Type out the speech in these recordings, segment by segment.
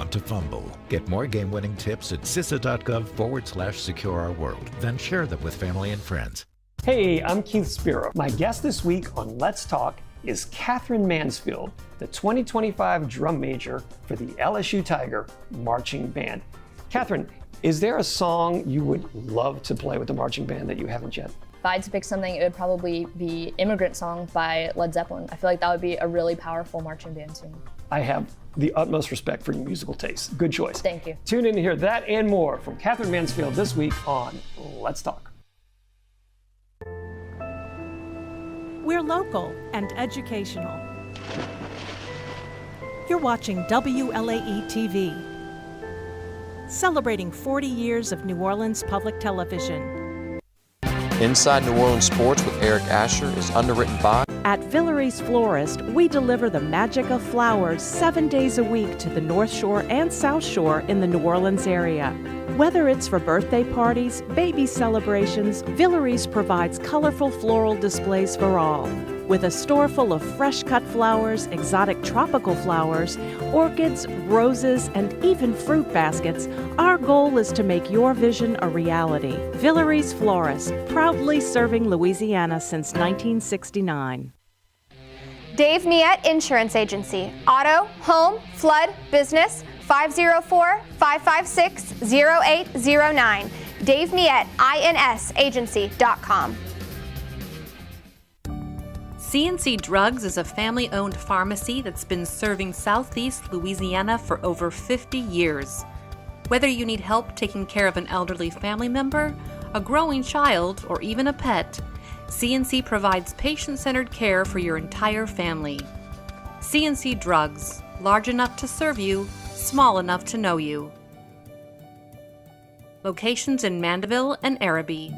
not to fumble. Get more game-winning tips at CISA.gov/secure our world. Then share them with family and friends. Hey, I'm Keith Spiro. My guest this week on Let's Talk is Catherine Mansfield, the 2025 drum major for the LSU Tiger Marching Band. Catherine, is there a song you would love to play with the marching band that you haven't yet? If I had to pick something, it would probably be Immigrant Song by Led Zeppelin. I feel like that would be a really powerful marching band tune. I have the utmost respect for your musical taste. Good choice. Thank you. Tune in to hear that and more from Catherine Mansfield this week on Let's Talk. We're local and educational. You're watching WLAE-TV, celebrating 40 years of New Orleans public television. Inside New Orleans Sports with Eric Asher is underwritten by... At Villere's Florist, we deliver the magic of flowers 7 days a week to the North Shore and South Shore in the New Orleans area. Whether it's for birthday parties, baby celebrations, Villere's provides colorful floral displays for all. With a store full of fresh-cut flowers, exotic tropical flowers, orchids, roses, and even fruit baskets, our goal is to make your vision a reality. Villere's Florist, proudly serving Louisiana since 1969. Dave Miette Insurance Agency. Auto, home, flood, business, 504-556-0809. Dave Miette, INSagency.com. CNC Drugs is a family-owned pharmacy that's been serving Southeast Louisiana for over 50 years. Whether you need help taking care of an elderly family member, a growing child, or even a pet, CNC provides patient-centered care for your entire family. CNC Drugs, large enough to serve you, small enough to know you. Locations in Mandeville and Araby.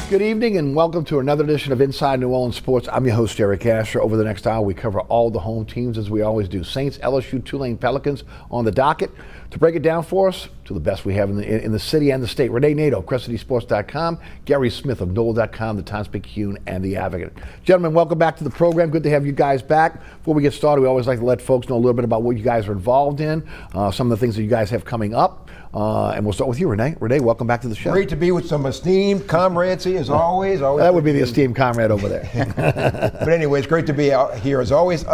Good evening and welcome to another edition of Inside New Orleans Sports. I'm your host, Eric Asher. Over the next hour, we cover all the home teams as we always do. Saints, LSU, Tulane, Pelicans on the docket. To break it down for us, to the best we have in the city and the state, Rene, Nadeau, CrescentCitySports.com, Guerry Smith of Noel.com, the Times-Picayune, and the Advocate. Gentlemen, welcome back to the program. Good to have you guys back. Before we get started, we always like to let folks know a little bit about what you guys are involved in, some of the things that you guys have coming up. And we'll start with you, Rene. Rene, welcome back to the show. Great to be with some esteemed comrades here, as always. That would be the esteemed comrade over there. But anyway, it's great to be out here, as always.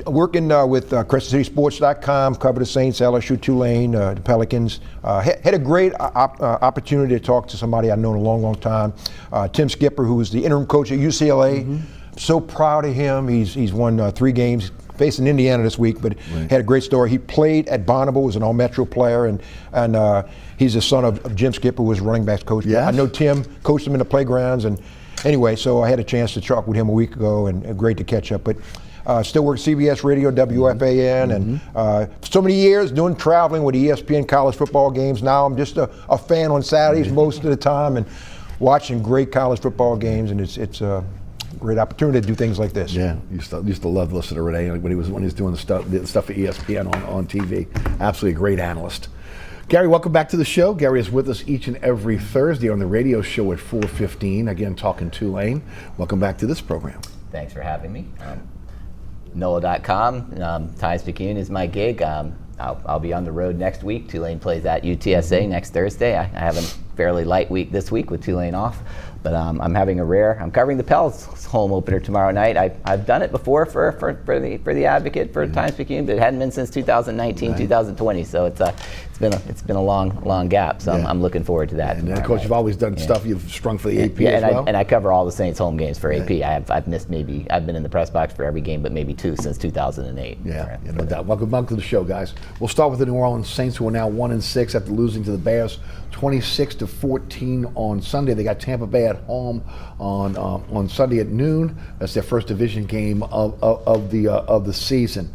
Working with CrescentCitySports.com, cover the Saints, LSU, Tulane, the Pelicans. Had a great opportunity to talk to somebody I've known a long, long time. Tim Skipper, who was the interim coach at UCLA. Mm-hmm. So proud of him. He's won 3 games. Facing Indiana this week, but had a great story. He played at Bonneville, was an all-metro player, and he's the son of Jim Skipper, who was running backs coach. Yes. I know Tim, coached him in the playgrounds, and anyway, so I had a chance to talk with him a week ago, and great to catch up. But still work CBS Radio, WFAN, and so many years doing traveling with ESPN college football games. Now I'm just a fan on Saturdays most of the time, and watching great college football games, and it's great opportunity to do things like this. Yeah, used to love listening to Rene when he was doing the stuff for ESPN on TV. Absolutely a great analyst. Guerry, welcome back to the show. Guerry is with us each and every Thursday on the radio show at 4:15. Again, talking Tulane. Welcome back to this program. Thanks for having me. NOLA.com, Times-Picayune is my gig. I'll be on the road next week. Tulane plays at UTSA next Thursday. I have a fairly light week this week with Tulane off. But I'm covering the Pels home opener tomorrow night. I've done it before for the Advocate for Times-Picayune, but it hadn't been since 2019, 2020. So it's been a long gap. So I'm looking forward to that. And of course, you've always done stuff you've strung for the AP as well. And I cover all the Saints home games for AP. I've missed I've been in the press box for every game, but maybe 2 since 2008. Yeah, no doubt. Welcome to the show, guys. We'll start with the New Orleans Saints, who are now 1-6 after losing to the Bears 26-14 on Sunday. They got Tampa Bay at home on Sunday at noon. That's their first division game of the season.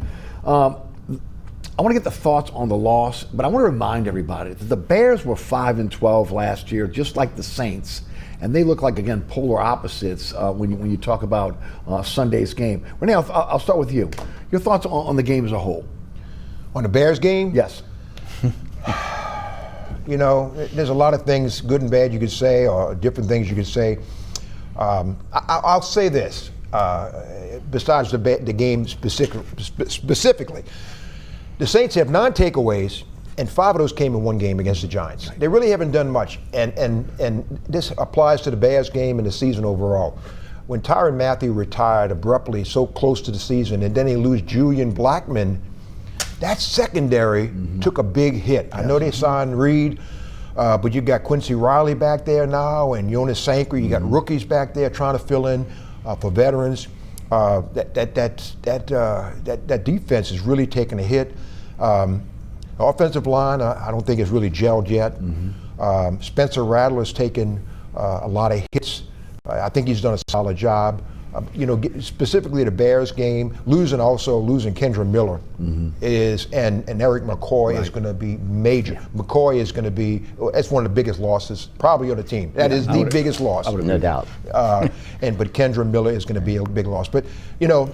I want to get the thoughts on the loss, but I want to remind everybody that the Bears were 5-12 last year, just like the Saints. And they look like, again, polar opposites when you talk about Sunday's game. Rene, I'll start with you. Your thoughts on the game as a whole? On the Bears game? Yes. You know, there's a lot of things, good and bad, you could say, or different things you could say. I'll say this, besides the game specifically. The Saints have 9 takeaways, and 5 of those came in one game against the Giants. They really haven't done much, and this applies to the Bears game and the season overall. When Tyrann Mathieu retired abruptly so close to the season, and then they lose Julian Blackmon, that secondary took a big hit. I know they signed Reed, but you got Quincy Riley back there now, and Jonas Sanker. You got rookies back there trying to fill in for veterans. That defense is really taking a hit. Offensive line, I don't think it's really gelled yet. Spencer Rattler's taken a lot of hits. I think he's done a solid job. You know, specifically the Bears game, losing Kendra Miller is, and Eric McCoy is going to be major. McCoy is going to be, that's one of the biggest losses probably on the team. That is the biggest loss. No doubt. But Kendra Miller is going to be a big loss. But, you know,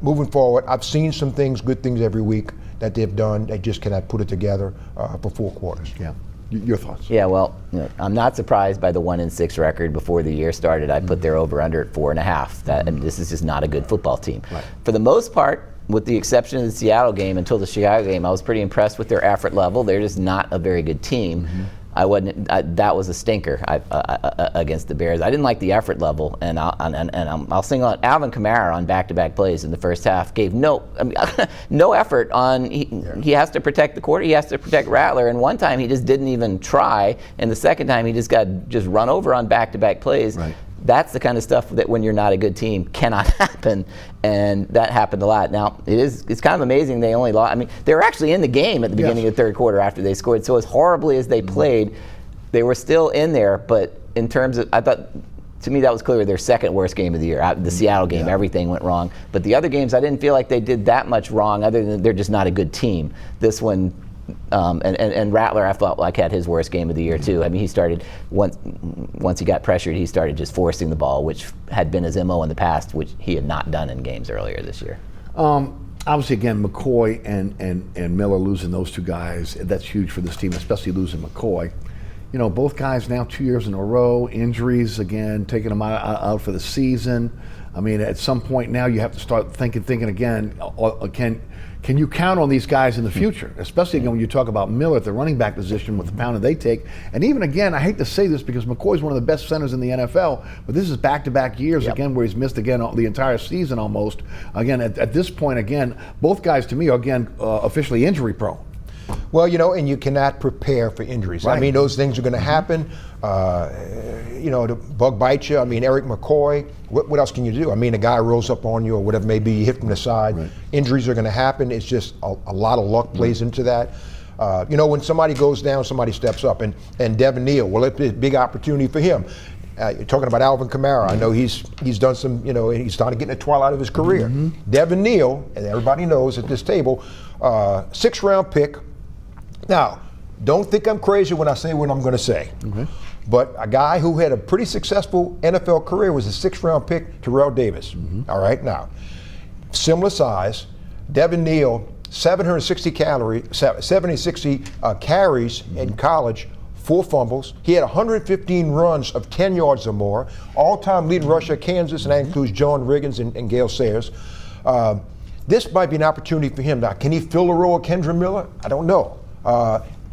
moving forward, I've seen some things, good things every week that they've done. They just cannot put it together for 4 quarters. Yeah. Your thoughts? Yeah, well, I'm not surprised by the 1-6 record before the year started. I put their over/under at 4.5. I mean, this is just not a good football team. Right. For the most part, with the exception of the Seattle game until the Chicago game, I was pretty impressed with their effort level. They're just not a very good team. That was a stinker against the Bears. I didn't like the effort level, and I'll single out Alvin Kamara on back-to-back plays in the first half. Gave no effort on. He has to protect the quarter. He has to protect Rattler. And one time he just didn't even try, and the second time he just got run over on back-to-back plays. Right. That's the kind of stuff that when you're not a good team cannot happen, and that happened a lot. Now, it's kind of amazing they only lost. I mean, they were actually in the game at the beginning of the third quarter after they scored, so as horribly as they played, they were still in there, but in terms of, I thought, to me that was clearly their second worst game of the year. The Seattle game, everything went wrong. But the other games, I didn't feel like they did that much wrong other than they're just not a good team. This one, and Rattler, I felt like had his worst game of the year too. I mean, he started once he got pressured, he started just forcing the ball, which had been his MO in the past, which he had not done in games earlier this year. Obviously, again, McCoy and Miller losing those 2 guys, that's huge for this team, especially losing McCoy. You know, both guys now 2 years in a row, injuries again, taking them out for the season. I mean, at some point now you have to start thinking again, can you count on these guys in the future? Especially again when you talk about Miller at the running back position with the pounding they take. And even again, I hate to say this because McCoy's one of the best centers in the NFL, but this is back-to-back years again where he's missed again the entire season almost. Again, at this point again, both guys to me are again officially injury prone. Well, you know, and you cannot prepare for injuries. Right. I mean, those things are going to happen. You know, the bug bites you. I mean, Eric McCoy, what else can you do? I mean, a guy rolls up on you or whatever, maybe you hit from the side. Right. Injuries are going to happen. It's just a lot of luck plays into that. You know, when somebody goes down, somebody steps up. And Devin Neal, well, it's a big opportunity for him. You're talking about Alvin Kamara. I know he's done some, you know, he's started getting the twilight of his career. Devin Neal, and everybody knows at this table, 6th-round pick. Now, don't think I'm crazy when I say what I'm going to say. But a guy who had a pretty successful NFL career was a 6th-round pick, Terrell Davis. All right, now, similar size. Devin Neal, 760 carries in college, 4 fumbles. He had 115 runs of 10 yards or more. All-time leading rusher at Kansas, and that includes John Riggins and Gale Sayers. This might be an opportunity for him. Now, can he fill the role of Kendra Miller? I don't know.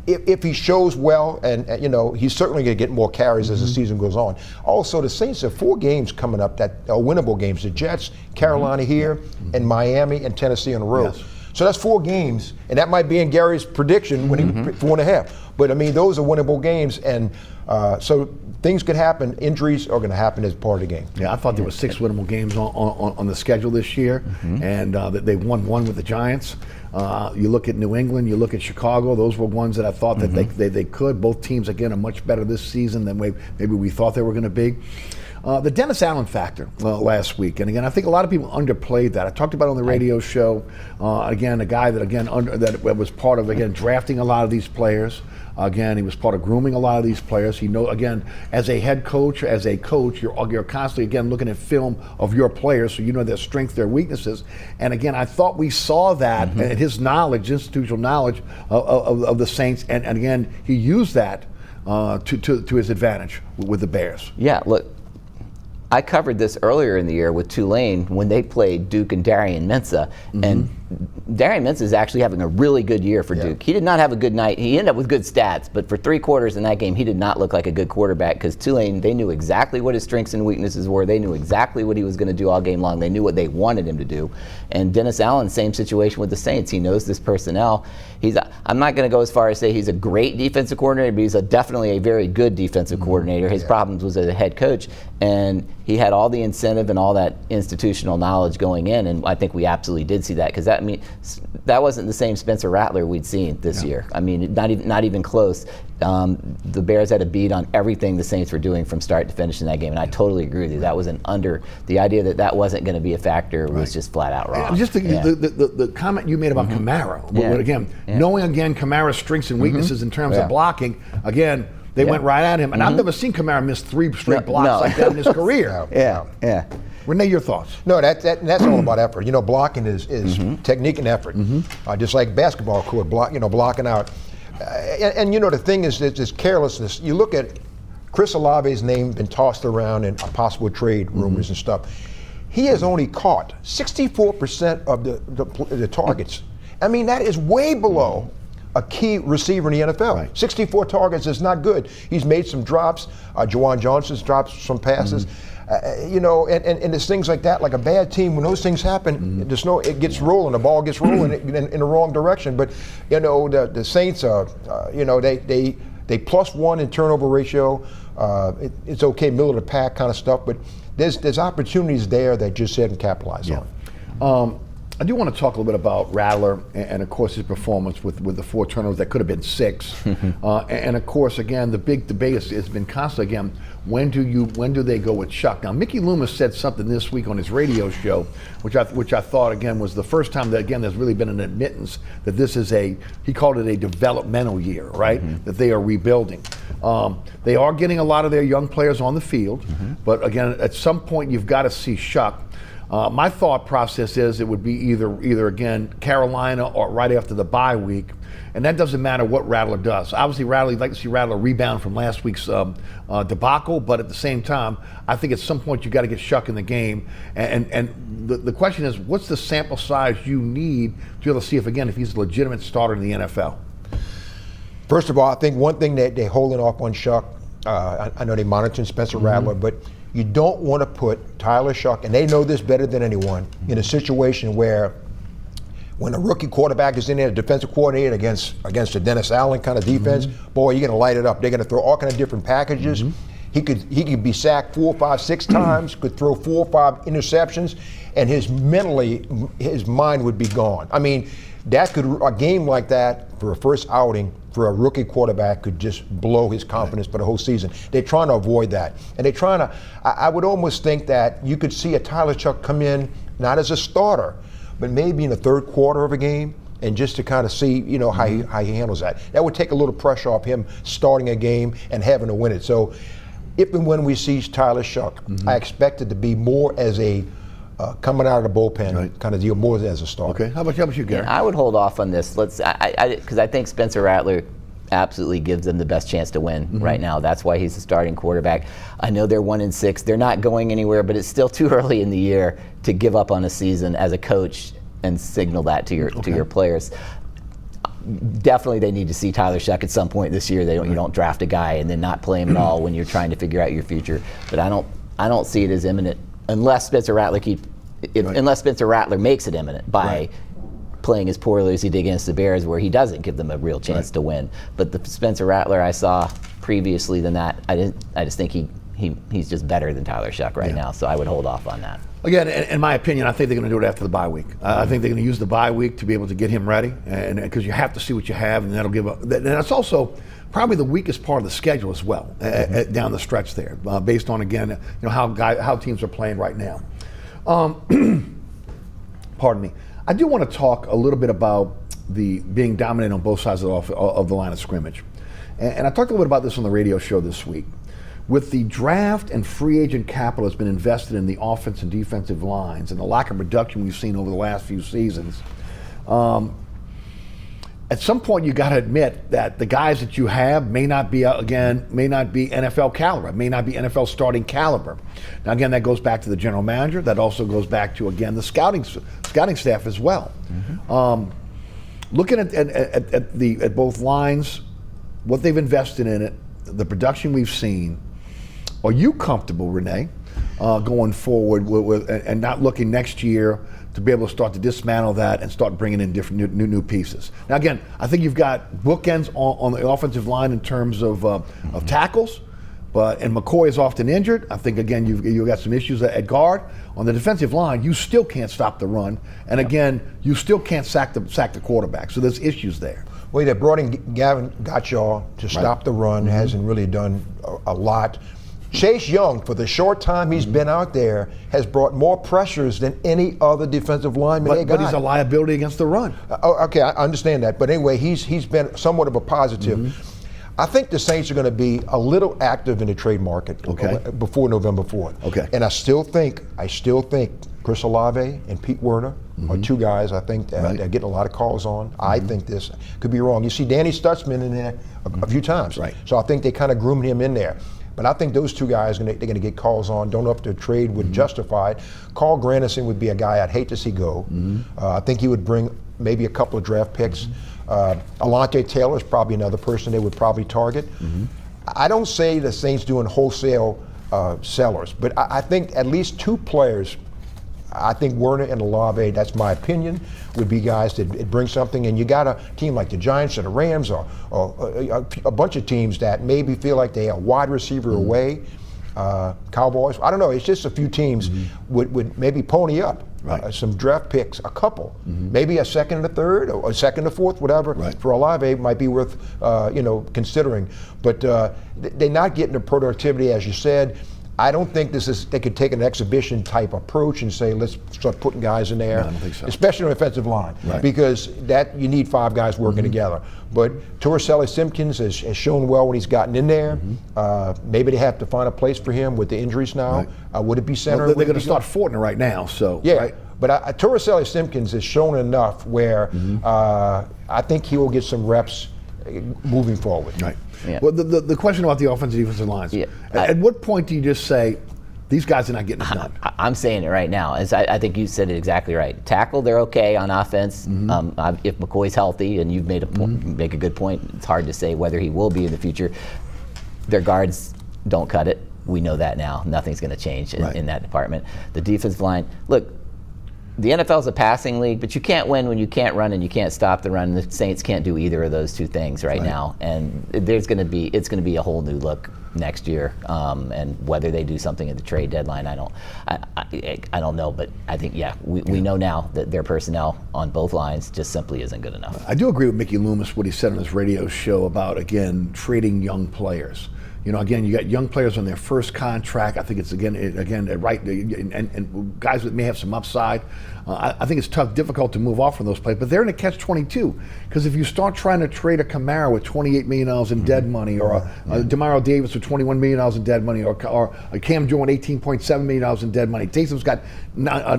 If he shows well, and you know, he's certainly going to get more carries as the season goes on. Also, the Saints have 4 games coming up that are winnable games. The Jets, Carolina here, and Miami and Tennessee on the road. Yes. So that's 4 games, and that might be in Gary's prediction when he 4.5. But I mean, those are winnable games, and so things could happen. Injuries are going to happen as part of the game. Yeah, I thought there were 6 winnable games on the schedule this year, and they won 1 with the Giants. You look at New England, you look at Chicago, those were ones that I thought that they could. Both teams, again, are much better this season than maybe we thought they were going to be. The Dennis Allen factor last week, and again, I think a lot of people underplayed that. I talked about it on the radio show. Again, a guy that that was part of drafting a lot of these players. Again, he was part of grooming a lot of these players. Again, as a head coach, you're constantly looking at film of your players, so you know their strengths, their weaknesses. And again, I thought we saw that and his knowledge, institutional knowledge of the Saints, and again, he used that to his advantage with the Bears. Yeah, look, I covered this earlier in the year with Tulane when they played Duke and Darian Mensah, and Darian Mensah is actually having a really good year for Duke. He did not have a good night. He ended up with good stats, but for 3 quarters in that game, he did not look like a good quarterback because Tulane, they knew exactly what his strengths and weaknesses were. They knew exactly what he was going to do all game long. They knew what they wanted him to do. And Dennis Allen, same situation with the Saints. He knows this personnel. I'm not going to go as far as say he's a great defensive coordinator, but he's definitely a very good defensive coordinator. His problems was as a head coach, and he had all the incentive and all that institutional knowledge going in, and I think we absolutely did see that because that wasn't the same Spencer Rattler we'd seen this year. I mean, not even close. The Bears had a beat on everything the Saints were doing from start to finish in that game, and I totally agree with you. That was the idea that wasn't going to be a factor was just flat out wrong. Just the comment you made about Kamara, but again, knowing Kamara's strengths and weaknesses in terms of blocking, again, they went right at him, and I've never seen Kamara miss 3 straight blocks like that in his career. Rene, your thoughts? No, that's all about effort. Blocking is technique and effort. Just like basketball court, blocking out. And the thing is, this carelessness. You look at Chris Olave's name been tossed around in possible trade rumors and stuff. He has only caught 64% of the targets. I mean, that is way below a key receiver in the NFL. 64 targets is not good. He's made some drops. Juwan Johnson's dropped some passes. And there's things like that, like a bad team, when those things happen, it gets rolling, the ball gets rolling in the wrong direction. But, the Saints are, they +1 in turnover ratio. It's okay, middle of the pack kind of stuff, but there's opportunities there that just hadn't capitalized on. I do want to talk a little bit about Rattler and of course his performance with the 4 turnovers that could have been 6. And of course, again, the big debate has been constant. Again, when do they go with Chuck? Now, Mickey Loomis said something this week on his radio show, which I thought again was the first time that there's really been an admittance that this is he called it a developmental year, right? That they are rebuilding. They are getting a lot of their young players on the field, but again, at some point you've got to see Chuck. My thought process is it would be either again Carolina or right after the bye week, and that doesn't matter what Rattler does. Obviously, you'd like to see Rattler rebound from last week's debacle, but at the same time, I think at some point you got to get Chuck in the game. And the question is, what's the sample size you need to be able to see if he's a legitimate starter in the NFL? First of all, I think one thing that they're holding off on Chuck. I know they're monitoring Spencer Rattler, but you don't want to put Tyler Shuck, and they know this better than anyone, in a situation where when a rookie quarterback is in there, a defensive coordinator against a Dennis Allen kind of defense, boy, you're going to light it up. They're going to throw all kind of different packages. He could be sacked 4, 5, 6 times, could throw 4 or 5 interceptions, and his mind would be gone. I mean, a game like that for a first outing for a rookie quarterback could just blow his confidence for the whole season. They're trying to avoid that. And they're trying to, I would almost think that you could see a Tyler Chuck come in, not as a starter, but maybe in the 3rd quarter of a game, and just to kind of see, how he handles that. That would take a little pressure off him starting a game and having to win it. So if and when we see Tyler Shuck, I expect it to be more as a coming out of the bullpen kind of deal, more as a starter. Okay, how about you, Guerry? I would hold off on this. Because I think Spencer Rattler absolutely gives them the best chance to win right now. That's why he's the starting quarterback. I know they're 1-6. They're not going anywhere, but it's still too early in the year to give up on a season as a coach and signal that to your players. Definitely, they need to see Tyler Shuck at some point this year. You don't draft a guy and then not play him at all when you're trying to figure out your future. But I don't see it as imminent unless Spencer Rattler makes it imminent by playing as poorly as he did against the Bears, where he doesn't give them a real chance to win. But the Spencer Rattler I saw previously than that, I just think he's just better than Tyler Shuck right now. So I would hold off on that. Again, in my opinion, I think they're going to do it after the bye week. I think they're going to use the bye week to be able to get him ready, and because you have to see what you have, and that'll give a. And that's also probably the weakest part of the schedule as well, down the stretch there, based on again, how teams are playing right now. Pardon me. I do want to talk a little bit about the being dominant on both sides of the line of scrimmage, and I talked a little bit about this on the radio show this week. With the draft and free agent capital that's been invested in the offense and defensive lines and the lack of production we've seen over the last few seasons, at some point you got to admit that the guys that you have may not be NFL caliber, may not be NFL starting caliber. Now again, that goes back to the general manager. That also goes back to, again, the scouting staff as well. Looking at both lines, what they've invested in it, the production we've seen. Are you comfortable, Rene, going forward and not looking next year to be able to start to dismantle that and start bringing in different new pieces? Now, again, I think you've got bookends on the offensive line in terms of tackles, and McCoy is often injured. I think, again, you've got some issues at guard. On the defensive line, you still can't stop the run, and again, you still can't sack the quarterback. So there's issues there. Well, they brought in Gavin Gottschall to stop the run. Hasn't really done a lot. Chase Young, for the short time he's been out there, has brought more pressures than any other defensive lineman they got. But he's a liability against the run. Okay, I understand that. But anyway, he's been somewhat of a positive. I think the Saints are going to be a little active in the trade market before November 4th. Okay. And I still think Chris Olave and Pete Werner are two guys I think that they're getting a lot of calls on. I think this could be wrong. You see Danny Stutzman in there a few times. Right. So I think they kind of groomed him in there. But I think those two guys, they're going to get calls on. Don't know if their trade would justify it. Carl Granderson would be a guy I'd hate to see go. I think he would bring maybe a couple of draft picks. Alontae Taylor is probably another person they would probably target. I don't say the Saints doing wholesale sellers, but I think at least two players, I think Werner and Olave, that's my opinion, would be guys that bring something. And you got a team like the Giants or the Rams or a bunch of teams that maybe feel like they are a wide receiver away. Cowboys, I don't know. It's just a few teams would maybe pony up some draft picks, a couple, maybe a second and a third, or a second and a fourth, whatever. For Olave, might be worth considering. But they're not getting the productivity, as you said. I don't think they could take an exhibition type approach and say, let's start putting guys in there, No, I don't think so. especially on the offensive line, because that you need five guys working together. But Torricelli Simpkins has shown well when he's gotten in there. Maybe they have to find a place for him with the injuries now. Would it be center? Well, they're going to start Fortner right now, so. Yeah, but Torricelli Simpkins has shown enough where I think he will get some reps moving forward. Right. Yeah. Well, the question about the offensive and defensive lines, at what point do you just say, these guys are not getting it done? I'm saying it right now. I think you said it exactly right. Tackle, they're okay on offense. If McCoy's healthy, and you've made a make a good point, it's hard to say whether he will be in the future. Their guards don't cut it. We know that now. Nothing's going to change in that department. The defensive line, look, the NFL's a passing league, but you can't win when you can't run and you can't stop the run. The Saints can't do either of those two things right now, and it's going to be a whole new look next year. And whether they do something at the trade deadline, I don't know. But I think we know now that their personnel on both lines just simply isn't good enough. I do agree with Mickey Loomis what he said on his radio show about trading young players. You got young players on their first contract. I think it's again right, and guys that may have some upside. I think it's difficult to move off from those players, but they're in a catch-22 because if you start trying to trade a Camaro with $28 million in dead money, or a Demario Davis with $21 million in dead money, or a Cam Jordan $18.7 million in dead money. Taysom's got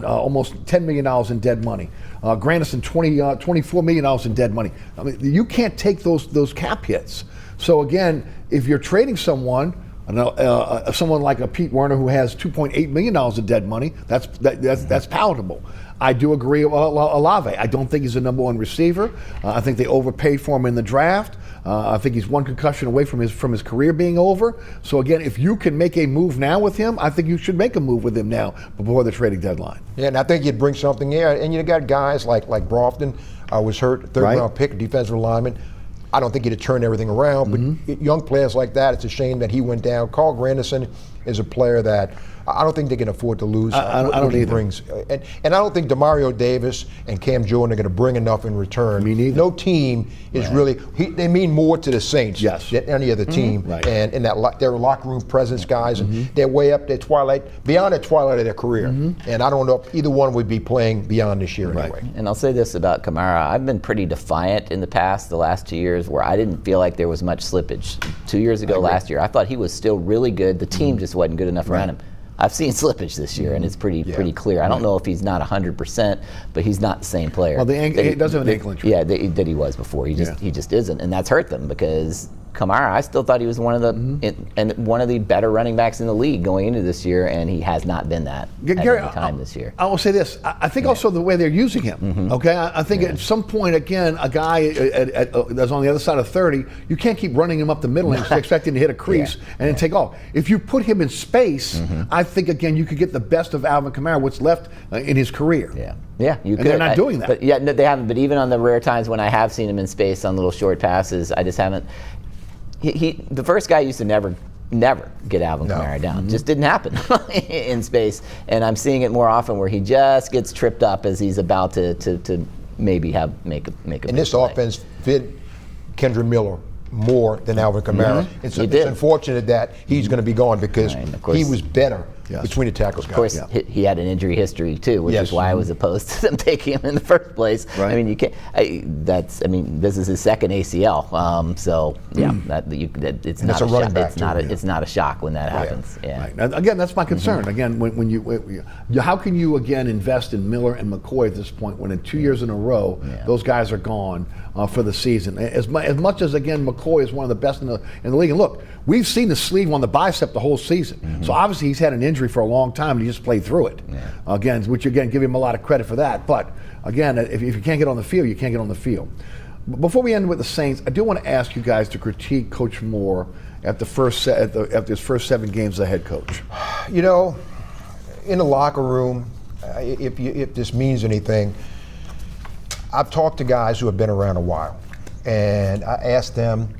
almost $10 million in dead money. Granderson $24 million in dead money. I mean, you can't take those cap hits. So again, if you're trading someone like a Pete Werner who has $2.8 million in dead money, that's palatable. I do agree with Olave. I don't think he's a number one receiver. I think they overpaid for him in the draft. I think he's one concussion away from his career being over. So again, if you can make a move now with him, I think you should make a move with him now before the trading deadline. Yeah, and I think you'd bring something there. And you got guys like Brofton was hurt, third-round pick, defensive lineman. I don't think he'd have turned everything around, but young players like that, it's a shame that he went down. Carl Granderson, is a player that I don't think they can afford to lose. I don't what he either. brings. And I don't think DeMario Davis and Cam Jordan are going to bring enough in return. Me neither. No team is really, they mean more to the Saints Yes. than any other team. Right. And in that their locker room presence guys, and they're way up their beyond the twilight of their career. And I don't know if either one would be playing beyond this year anyway. And I'll say this about Kamara. I've been pretty defiant in the past, the last 2 years, where I didn't feel like there was much slippage. 2 years ago, last year, I thought he was still really good. The team just wasn't good enough around him. I've seen slippage this year, and it's pretty clear. I don't know if he's not 100%, but he's not the same player. Well, he does have an ankle injury. Yeah, that he was before. He just isn't, and that's hurt them because Kamara, I still thought he was one of the better running backs in the league going into this year, and he has not been that Gary, at any time this year. I will say this. I think also the way they're using him, okay? I think at some point, again, a guy that's on the other side of 30, you can't keep running him up the middle and expecting to hit a crease and then take off. If you put him in space, I think, again, you could get the best of Alvin Kamara, what's left in his career. Yeah, you could. They're not doing that. But no, they haven't. But even on the rare times when I have seen him in space on little short passes, I just haven't. The first guy used to never get Alvin Kamara down. Just didn't happen in space. And I'm seeing it more often where he just gets tripped up as he's about to maybe make a And this offense fit Kendra Miller more than Alvin Kamara. It's unfortunate that he's going to be gone because he was better between the tackles. Of course, he had an injury history too, which is why I was opposed to them taking him in the first place. I mean, you can't. This is his second ACL. So it's not a running back. It's not a shock when that happens. Right. Now, again, that's my concern. Again, when you how can you again invest in Miller and McCoy at this point when in 2 years in a row those guys are gone for the season? As much as again McCoy is one of the best in the league. And look, we've seen the sleeve on the bicep the whole season. So obviously he's had an injury for a long time and he just played through it. Again, which again give him a lot of credit for that. But again, if you can't get on the field, you can't get on the field. Before we end with the Saints, I do want to ask you guys to critique Coach Moore at after his first 7 games as head coach. You know, in the locker room, if this means anything, I've talked to guys who have been around a while, and I asked them,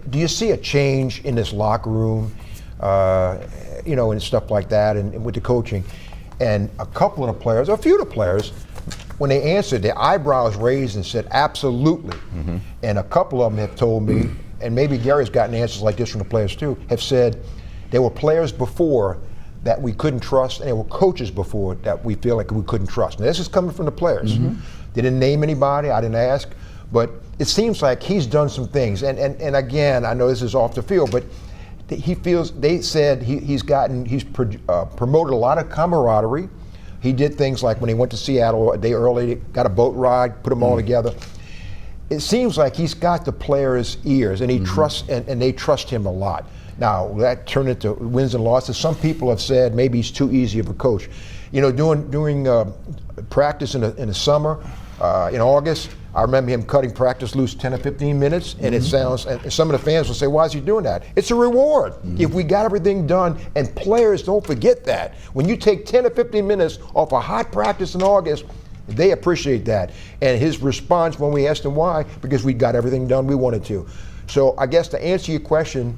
do you see a change in this locker room, and stuff like that, and with the coaching? And a couple of the players, a few of the players, when they answered, their eyebrows raised and said, absolutely. And a couple of them have told me, and maybe Gary's gotten answers like this from the players too, have said there were players before that we couldn't trust, and there were coaches before that we feel like we couldn't trust. Now, this is coming from the players. They didn't name anybody, I didn't ask, but it seems like he's done some things. And again, I know this is off the field, but they said he's promoted a lot of camaraderie. He did things like when he went to Seattle a day early, got a boat ride, put them all together. It seems like he's got the players' ears, and he trusts, and they trust him a lot. Now, that turned into wins and losses. Some people have said maybe he's too easy of a coach. You know, during practice in the summer, in August, I remember him cutting practice loose 10 or 15 minutes, and it sounds, and some of the fans will say, why is he doing that? It's a reward. If we got everything done, and players don't forget that. When you take 10 or 15 minutes off a hot practice in August, they appreciate that. And his response when we asked him why, because we got everything done we wanted to. So I guess to answer your question,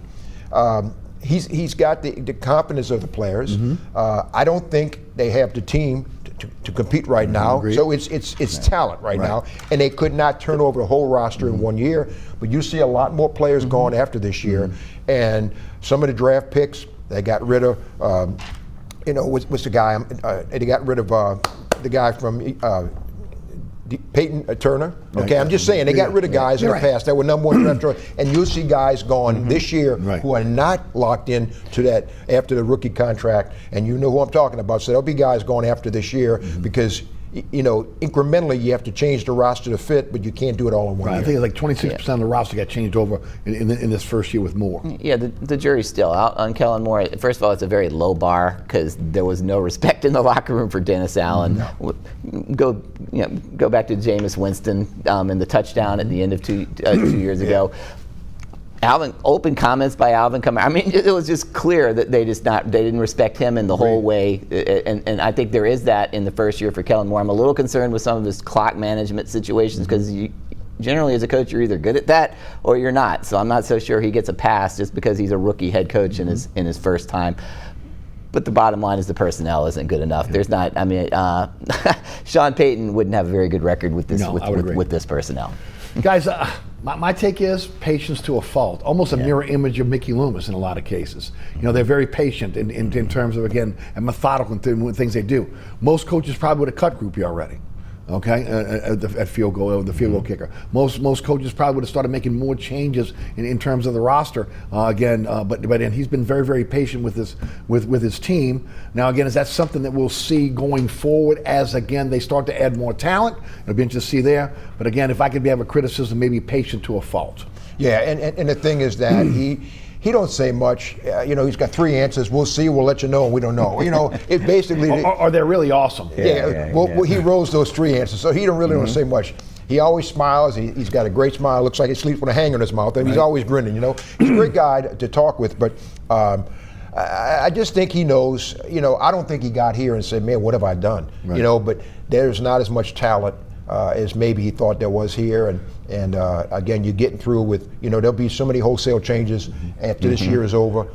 he's got the confidence of the players. I don't think they have the team to compete right now. Agreed. So it's talent right now, and they could not turn over the whole roster in 1 year. But you see a lot more players going after this year, and some of the draft picks they got rid of. What's the guy? They got rid of the guy from Peyton Turner. Okay, I'm just saying they got rid of guys in the past that were #1 draft choice, and you'll see guys going this year who are not locked in to that after the rookie contract, and you know who I'm talking about. So there'll be guys going after this year because incrementally you have to change the roster to fit, but you can't do it all in one year. I think like 26% of the roster got changed over in this first year with Moore. Yeah, the jury's still out on Kellen Moore. First of all, it's a very low bar because there was no respect in the locker room for Dennis Allen. Go back to Jameis Winston and the touchdown at the end of 2 years ago. Open comments by Alvin Kamara. I mean, it was just clear that they didn't respect him in the whole way, and I think there is that in the first year for Kellen Moore. I'm a little concerned with some of his clock management situations because generally as a coach, you're either good at that or you're not. So I'm not so sure he gets a pass just because he's a rookie head coach in his first time. But the bottom line is the personnel isn't good enough. There's not. I mean, Sean Payton wouldn't have a very good record with this with this personnel. Guys, my take is patience to a fault, almost a mirror image of Mickey Loomis in a lot of cases. You know, they're very patient in terms of, again, and methodical in things they do. Most coaches probably would have cut Groupie already. Okay, at field goal, the field goal kicker. Most coaches probably would have started making more changes in terms of the roster but he's been very, very patient with his team. Now again, is that something that we'll see going forward as again they start to add more talent? It'll be interesting to see there. But again, if I could have a criticism, maybe patient to a fault. Yeah, and the thing is that he don't say much. He's got 3 answers. We'll see. We'll let you know. And we don't know. It basically. Or they're really awesome. Well, he rolls those 3 answers, so he don't say much. He always smiles. He's got a great smile. Looks like he sleeps with a hanger in his mouth, and he's always grinning. He's a great guy to talk with. But I just think he knows. I don't think he got here and said, "Man, what have I done?" Right. But there's not as much talent as maybe he thought there was here, and again, you're getting through with, there'll be so many wholesale changes after this year is over.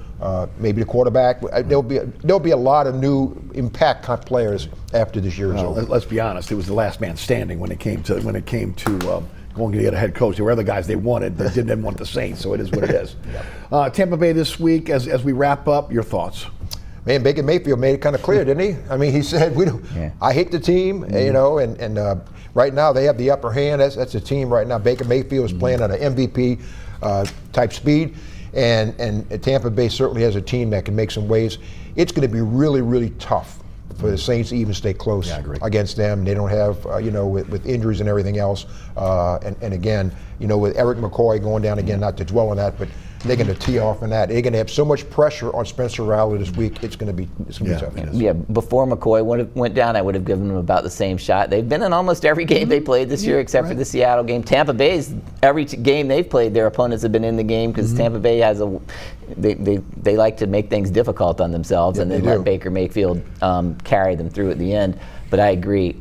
Maybe the quarterback, there'll be a lot of new impact players after this year is over. Let's be honest, it was the last man standing when it came to going to get a head coach. There were other guys they wanted, but didn't want the Saints, so it is what it is. Tampa Bay this week, as we wrap up, your thoughts? Man, Baker Mayfield made it kind of clear, didn't he? I mean, he said, I hate the team, and right now they have the upper hand. That's a team right now. Baker Mayfield is playing at an MVP type speed, and Tampa Bay certainly has a team that can make some waves. It's going to be really, really tough for the Saints to even stay close against them. They don't have, with injuries and everything else, and again, with Eric McCoy going down again, not to dwell on that, but they're going to tee off on that. They're going to have so much pressure on Spencer Rattler this week. It's going to be tough. Yeah, before McCoy went down, I would have given them about the same shot. They've been in almost every game they played this year, except for the Seattle game. Tampa Bay's every game they've played, their opponents have been in the game because Tampa Bay has they like to make things difficult on themselves and then let Baker Mayfield carry them through at the end. But I agree.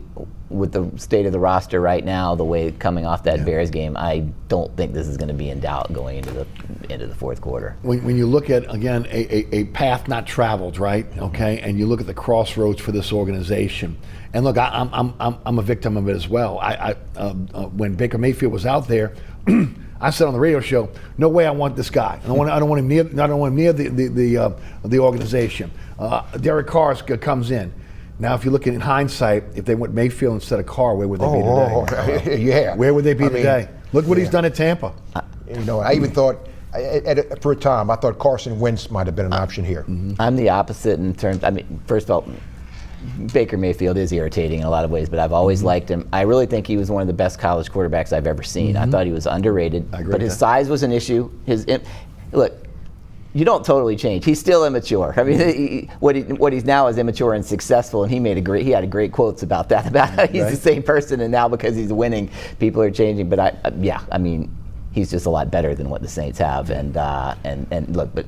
With the state of the roster right now, the way coming off that Bears game, I don't think this is going to be in doubt going into the fourth quarter. When you look at, again, a path not traveled, right? Okay, and you look at the crossroads for this organization, and look, I'm a victim of it as well. When Baker Mayfield was out there, I said on the radio show, no way I want this guy. I don't want him near the organization. Derek Carr comes in. Now, if you look at in hindsight, if they went Mayfield instead of Carr, where would they be today? Where would they be today? Look what he's done at Tampa. I even thought, for a time, I thought Carson Wentz might have been an option here. I'm the opposite in terms. First of all, Baker Mayfield is irritating in a lot of ways, but I've always liked him. I really think he was one of the best college quarterbacks I've ever seen. I thought he was underrated, but his size was an issue. Look. You don't totally change. He's still immature. I mean, what he's now is immature and successful, and he had a great quotes about that. About how he's the same person, and now because he's winning, people are changing. But he's just a lot better than what the Saints have. And look, but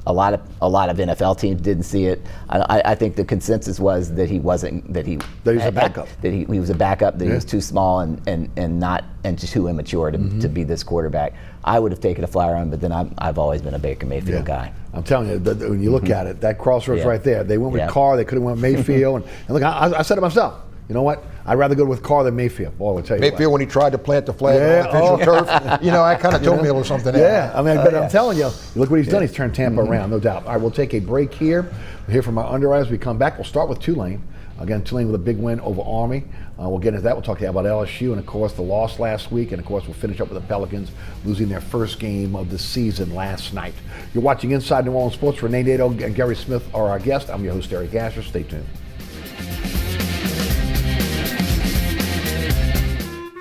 a lot of NFL teams didn't see it. I think the consensus was that he wasn't that he was a backup. That he was a backup. That he was too small and too immature to be this quarterback. I would have taken a flyer on, but then I've always been a Baker Mayfield guy. I'm telling you, when you look at it, that crossroads right there. They went with Carr. They could have went with Mayfield. and look, I said it myself. You know what? I'd rather go with Carr than Mayfield. Boy, I will tell you Mayfield, when he tried to plant the flag on official turf, that kind of told me a little something. But I'm telling you, look what he's done. He's turned Tampa around, no doubt. All right, we'll take a break here. We'll hear from our underwriters. We come back. We'll start with Tulane. Again, Tulane with a big win over Army. We'll get into that. We'll talk to you about LSU and, of course, the loss last week. And, of course, we'll finish up with the Pelicans losing their first game of the season last night. You're watching Inside New Orleans Sports. Rene, Nadeau, and Guerry Smith are our guests. I'm your host, Eric Asher. Stay tuned.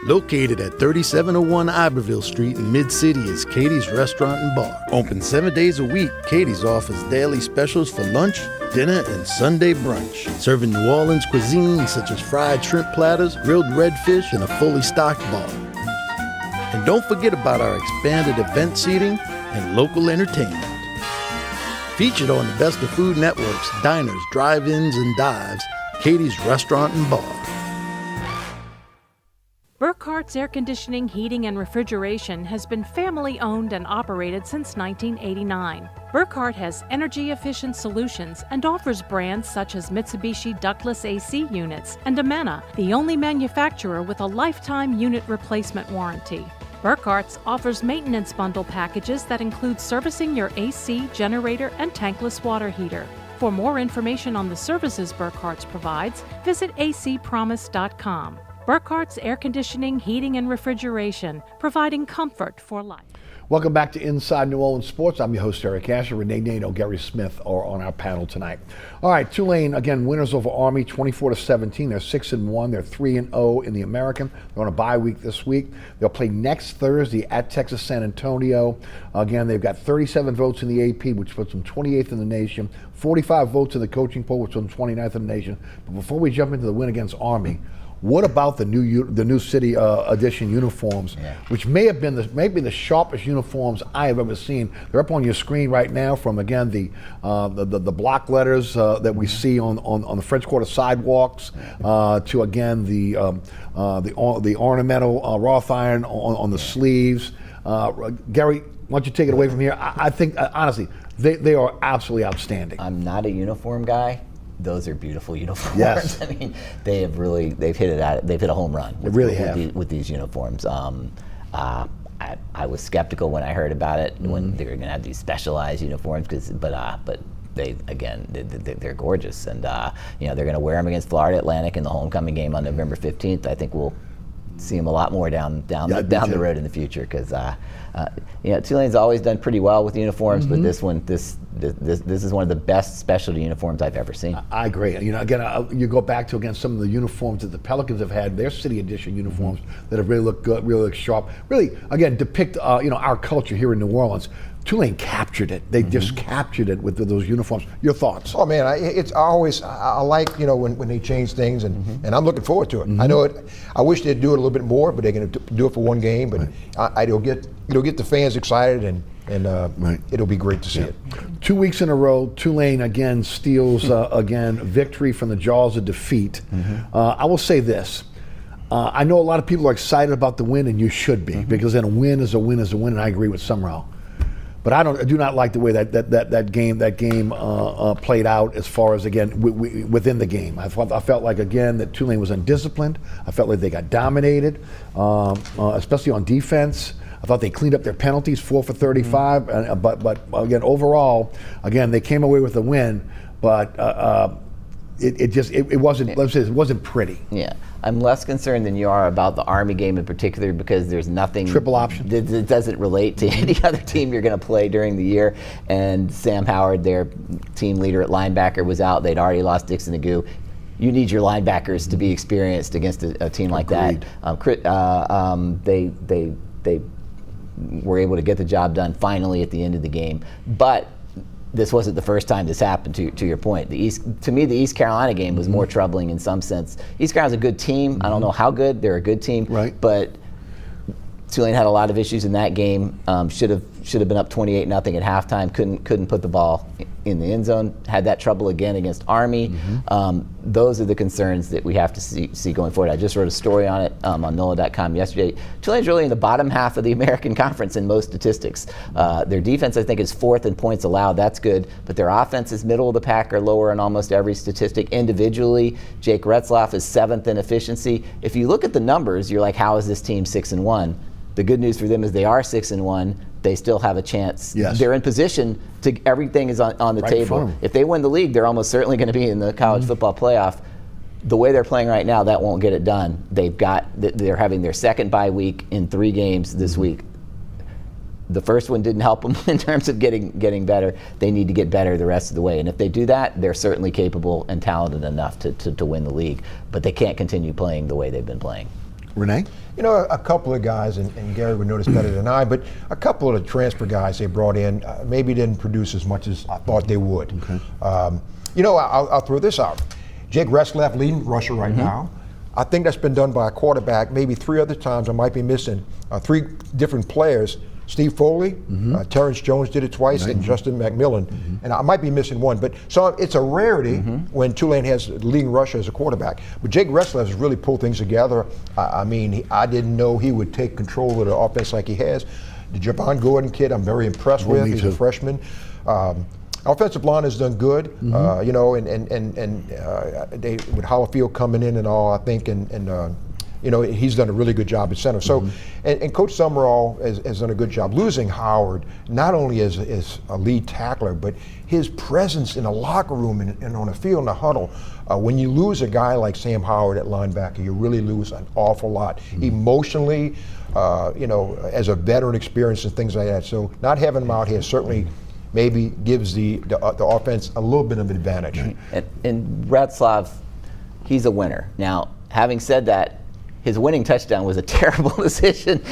Located at 3701 Iberville Street in Mid-City is Katie's Restaurant and Bar. Open 7 days a week, Katie's offers daily specials for lunch, dinner, and Sunday brunch. Serving New Orleans cuisine such as fried shrimp platters, grilled redfish, and a fully stocked bar. And don't forget about our expanded event seating and local entertainment. Featured on the Best of Food Network's diners, drive-ins, and dives, Katie's Restaurant and Bar. Burkhart's Air Conditioning, Heating, and Refrigeration has been family-owned and operated since 1989. Burkhart has energy-efficient solutions and offers brands such as Mitsubishi ductless AC units and Amana, the only manufacturer with a lifetime unit replacement warranty. Burkhart's offers maintenance bundle packages that include servicing your AC, generator, and tankless water heater. For more information on the services Burkhart's provides, visit acpromise.com. Burkhart's Air Conditioning, Heating, and Refrigeration, providing comfort for life. Welcome back to Inside New Orleans Sports. I'm your host, Eric Asher. Rene, Nadeau, Guerry Smith are on our panel tonight. All right, Tulane, again, winners over Army, 24-17. They're 6-1. They're 3-0 in the American. They're on a bye week this week. They'll play next Thursday at Texas San Antonio. Again, they've got 37 votes in the AP, which puts them 28th in the nation, 45 votes in the coaching poll, which puts them 29th in the nation. But before we jump into the win against Army, what about the new city edition uniforms, which may be the sharpest uniforms I have ever seen? They're up on your screen right now. From again the block letters that we see on the French Quarter sidewalks to again the ornamental wrought iron on the sleeves. Guerry, why don't you take it away from here? I think honestly they are absolutely outstanding. I'm not a uniform guy. Those are beautiful uniforms. Yes. I mean, they've hit a home run. They really have. With these uniforms. I was skeptical when I heard about it, when they were going to have these specialized uniforms, but they're gorgeous, and they're going to wear them against Florida Atlantic in the homecoming game on November 15th. I think we'll see them a lot more down the road in the future, because Tulane's always done pretty well with uniforms, but this is one of the best specialty uniforms I've ever seen. I agree. Again, you go back to some of the uniforms that the Pelicans have had, their city edition uniforms that have really looked good, really looked sharp. Really, again, depict our culture here in New Orleans. Tulane captured it. They just captured it with those uniforms. Your thoughts? Oh man, I like when they change things, and I'm looking forward to it. I know it. I wish they'd do it a little bit more, but they're going to do it for one game. But it'll get the fans excited, and it'll be great to see it. 2 weeks in a row, Tulane again steals victory from the jaws of defeat. I will say this. I know a lot of people are excited about the win, and you should be, because then a win is a win is a win, and I agree with Sumrall. But I do not like the way that game played out, as far as again within the game. I felt like again that Tulane was undisciplined. I felt like they got dominated, especially on defense. I thought they cleaned up their penalties, 4 for 35. But again, overall, they came away with a win. But it wasn't. Let's say it wasn't pretty. Yeah. I'm less concerned than you are about the Army game in particular, because there's nothing triple option that doesn't relate to any other team you're going to play during the year. And Sam Howard, their team leader at linebacker, was out. They'd already lost Dixon Nagu. You need your linebackers to be experienced against a team like that. They were able to get the job done finally at the end of the game, but this wasn't the first time this happened. To your point, the East Carolina game was more troubling in some sense. East Carolina's a good team. I don't know how good. They're a good team, right? But Tulane had a lot of issues in that game. Should have been up 28-0 at halftime. Couldn't put the ball in the end zone. Had that trouble again against Army. Those are the concerns that we have to see going forward. I just wrote a story on it on NOLA.com yesterday. Tulane's really in the bottom half of the American Conference in most statistics. Their defense, I think, is 4th in points allowed. That's good. But their offense is middle of the pack or lower in almost every statistic. Individually, Jake Retzlaff is 7th in efficiency. If you look at the numbers, you're like, how is this team 6-1? The good news for them is they are 6-1. They still have a chance. Yes. They're in position to. Everything is on the table. If they win the league, they're almost certainly going to be in the college football playoff. The way they're playing right now, that won't get it done. They're having their second bye week in 3 games this week. The first one didn't help them in terms of getting better. They need to get better the rest of the way. And if they do that, they're certainly capable and talented enough to win the league. But they can't continue playing the way they've been playing. Renee? A couple of guys, and Guerry would know this better than I, but a couple of the transfer guys they brought in maybe didn't produce as much as I thought they would. Okay. I'll throw this out. Jake Retzlaff leading rusher right now. I think that's been done by a quarterback maybe 3 other times. I might be missing 3 different players. Steve Foley, Terrence Jones did it twice, and Justin McMillan. And I might be missing one, but so it's a rarity when Tulane has the leading rusher as a quarterback. But Jake Retzlaff has really pulled things together. I mean, I didn't know he would take control of the offense like he has. The Javon Gordon kid, I'm very impressed with. He's a freshman. Offensive line has done good, you know, and they with Hollifield coming in and all, I think, and you know, he's done a really good job at center. So, and Coach Summerall has done a good job. Losing Howard, not only as a lead tackler, but his presence in a locker room and on the field in the huddle. When you lose a guy like Sam Howard at linebacker, you really lose an awful lot. Emotionally, you know, as a veteran experience and things like that. So not having him out here certainly maybe gives the offense a little bit of an advantage. And Retzlaff, he's a winner. Now, having said that, his winning touchdown was a terrible decision.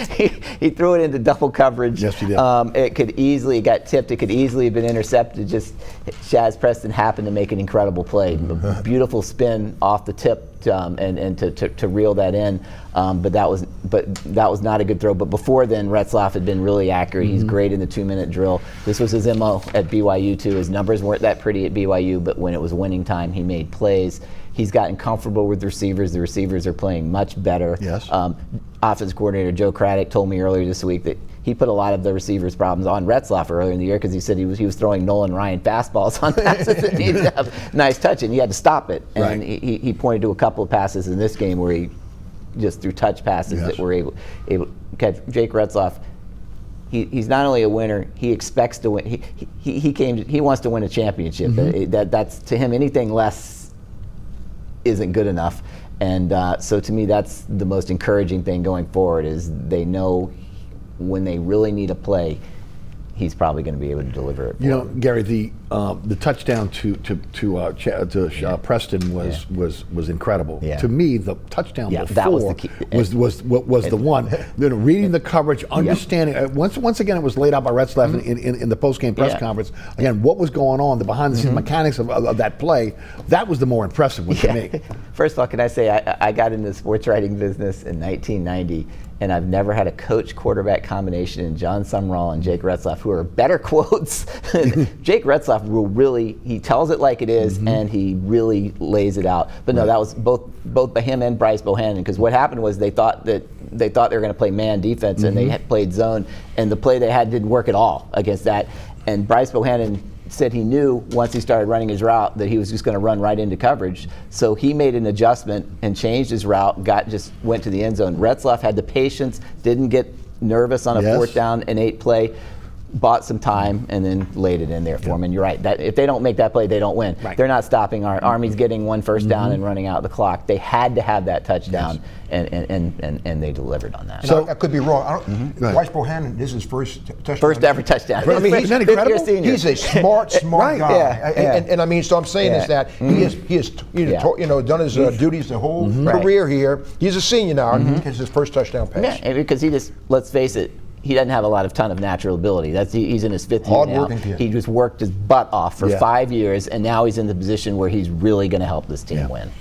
He threw it into double coverage. Yes, he did. It got tipped. It could easily have been intercepted. Just Shaz Preston happened to make an incredible play. Beautiful spin off the tip and to reel that in. But that was not a good throw. But before then, Retzlaff had been really accurate. He's great in the 2-minute drill. This was his MO at BYU too. His numbers weren't that pretty at BYU, but when it was winning time, he made plays. He's gotten comfortable with receivers. The receivers are playing much better. Yes. Offensive coordinator Joe Craddock told me earlier this week that he put a lot of the receivers' problems on Retzlaff earlier in the year because he said he was throwing Nolan Ryan fastballs on passes that needed to have nice touch, and he had to stop it. And he pointed to a couple of passes in this game where he just threw touch passes that were able to catch. Jake Retzlaff, he's not only a winner, he expects to win. He wants to win a championship. That's to him, anything less isn't good enough. And so to me, that's the most encouraging thing going forward is they know when they really need a play, he's probably going to be able to deliver it. You know, Guerry, the touchdown to Preston was incredible. Yeah. To me, the touchdown before that was the key. was the one. You know, reading the coverage, understanding. Once again, it was laid out by Retzlaff in the post-game press conference. Again, what was going on, the behind-the-scenes mechanics of that play. That was the more impressive one to me. First of all, can I say I got into the sports writing business in 1990. And I've never had a coach-quarterback combination in John Summerall and Jake Retzlaff who are better quotes. Jake Retzlaff he tells it like it is, and he really lays it out. But no, that was both by him and Bryce Bohannon, because what happened was they thought they were going to play man defense, and they had played zone, and the play they had didn't work at all against that. And Bryce Bohannon said he knew once he started running his route that he was just going to run right into coverage. So he made an adjustment and changed his route, went to the end zone. Retzlaff had the patience, didn't get nervous on a 4th down and 8 play, bought some time, and then laid it in there for him. And you're right, that if they don't make that play, they don't win. Right. They're not stopping. Army's getting 1 first down and running out the clock. They had to have that touchdown, and they delivered on that. So I could be wrong. Bryce Bohannon, this is his first touchdown. First ever touchdown. I mean, isn't that incredible? He's a smart guy. And I mean, so I'm saying is that he has done his duties the whole career here. He's a senior now. It's his first touchdown pass. Yeah, because let's face it, he doesn't have a ton of natural ability. He's in his 5th year now. He just worked his butt off for 5 years, and now he's in the position where he's really going to help this team win.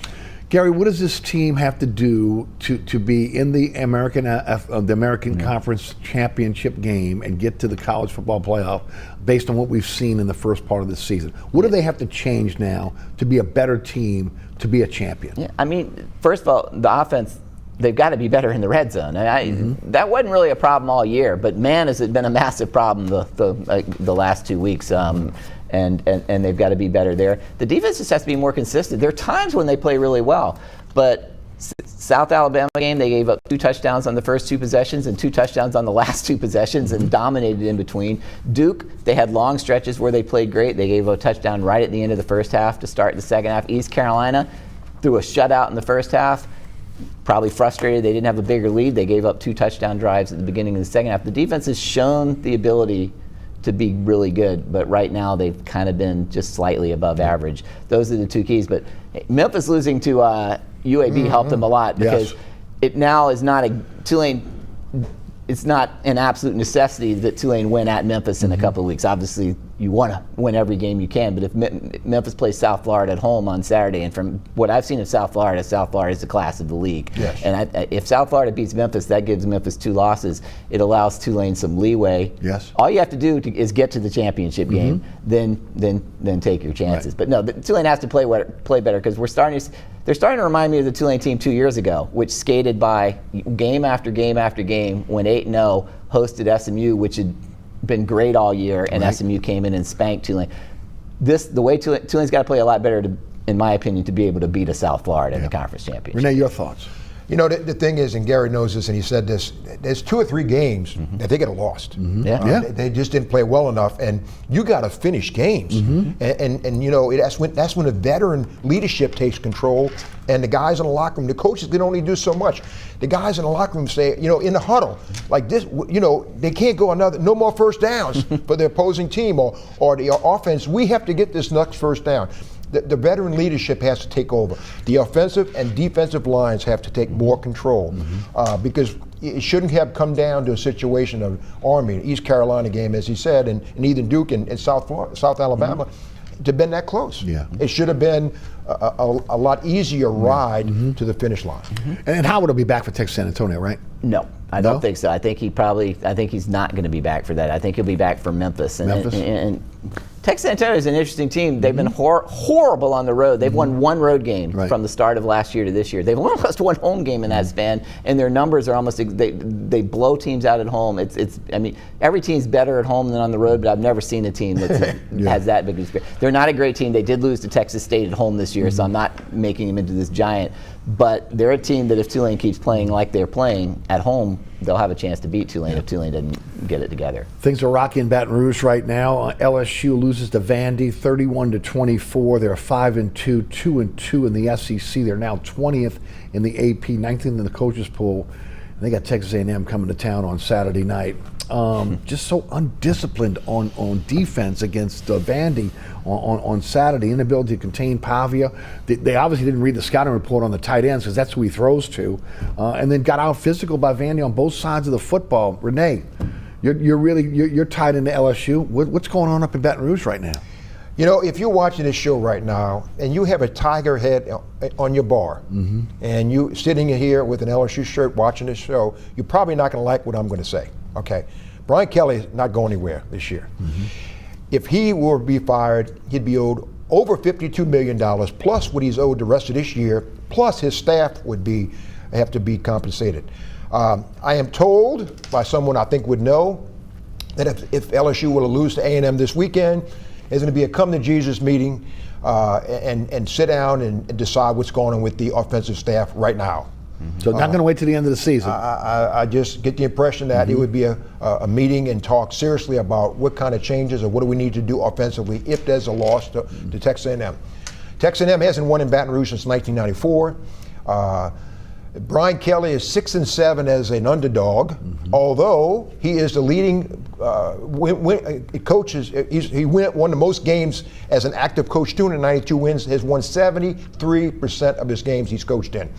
Guerry, what does this team have to do to be in the American Conference Championship game and get to the college football playoff based on what we've seen in the first part of the season? What do they have to change now to be a better team, to be a champion? Yeah, I mean, first of all, the offense, they've got to be better in the red zone. That wasn't really a problem all year, but man, has it been a massive problem the last 2 weeks. And they've got to be better there. The defense just has to be more consistent. There are times when they play really well, but South Alabama game, they gave up 2 touchdowns on the first 2 possessions and 2 touchdowns on the last 2 possessions and dominated in between. Duke, they had long stretches where they played great. They gave a touchdown right at the end of the first half to start the second half. East Carolina threw a shutout in the first half. Probably frustrated they didn't have a bigger lead. They gave up 2 touchdown drives at the beginning of the second half. The defense has shown the ability to be really good, but right now they've kind of been just slightly above average. Those are the 2 keys. But Memphis losing to UAB helped them a lot because it now is not Tulane. It's not an absolute necessity that Tulane win at Memphis in a couple of weeks. Obviously, you want to win every game you can. But if Memphis plays South Florida at home on Saturday, and from what I've seen of South Florida is the class of the league. Yes. And if South Florida beats Memphis, that gives Memphis 2 losses. It allows Tulane some leeway. Yes. All you have to do is get to the championship game, then take your chances. Right. But no, Tulane has to play better, because they're starting to remind me of the Tulane team 2 years ago, which skated by game after game after game, went 8-0, hosted SMU, which had been great all year, and right. SMU came in and spanked Tulane. The way Tulane's got to play a lot better, in my opinion, to be able to beat a South Florida in the conference championship. Renee, your thoughts? You know, the thing is, and Guerry knows this, and he said this, there's 2 or 3 games that they could have lost. They just didn't play well enough, and you got to finish games. And you know, that's when the veteran leadership takes control, and the guys in the locker room, the coaches can only do so much. The guys in the locker room say, you know, in the huddle, like this, you know, they can't go no more first downs for the opposing team or the offense. We have to get this next first down. The veteran leadership has to take over. The offensive and defensive lines have to take more control because it shouldn't have come down to a situation of Army, East Carolina game, as he said, and either Duke and South Alabama to been that close. Yeah. It should have been a lot easier ride to the finish line. And Howard will be back for Texas San Antonio, right? No, I don't think so. I think he's not going to be back for that. I think he'll be back for Memphis. And Texas San Antonio is an interesting team. They've been horrible on the road. They've won 1 road game from the start of last year to this year. They've only lost 1 home game in that span, and their numbers are almost they blow teams out at home. I mean, every team's better at home than on the road, but I've never seen a team that has that big experience. They're not a great team. They did lose to Texas State at home this year, so I'm not making them into this giant. But they're a team that if Tulane keeps playing like they're playing at home, they'll have a chance to beat Tulane if Tulane doesn't get it together. Things are rocky in Baton Rouge right now. LSU loses to Vandy 31-24. They're 5-2, 2-2 in the SEC. They're now 20th in the AP, 19th in the coaches pool. And they got Texas A&M coming to town on Saturday night. Just so undisciplined on defense against Vandy on Saturday. Inability to contain Pavia. They obviously didn't read the scouting report on the tight ends, because that's who he throws to. And then got out physical by Vandy on both sides of the football. Renee, you're tied into LSU. What's going on up in Baton Rouge right now? You know, if you're watching this show right now and you have a Tiger head on your bar and you sitting here with an LSU shirt watching this show, you're probably not going to like what I'm going to say. Okay, Brian Kelly is not going anywhere this year. If he were to be fired, he'd be owed over $52 million plus what he's owed the rest of this year, plus his staff would have to be compensated. I am told by someone I think would know that if LSU were to lose to A&M this weekend, there's going to be a come to Jesus meeting and sit down and decide what's going on with the offensive staff right now. So not going to wait till the end of the season. I just get the impression that it would be a meeting and talk seriously about what kind of changes or what do we need to do offensively if there's a loss to Texas A&M. Texas A&M hasn't won in Baton Rouge since 1994. Brian Kelly is 6-7 as an underdog, although he is the leading coach. He won the most games as an active coach, 292 wins, has won 73% of his games he's coached in.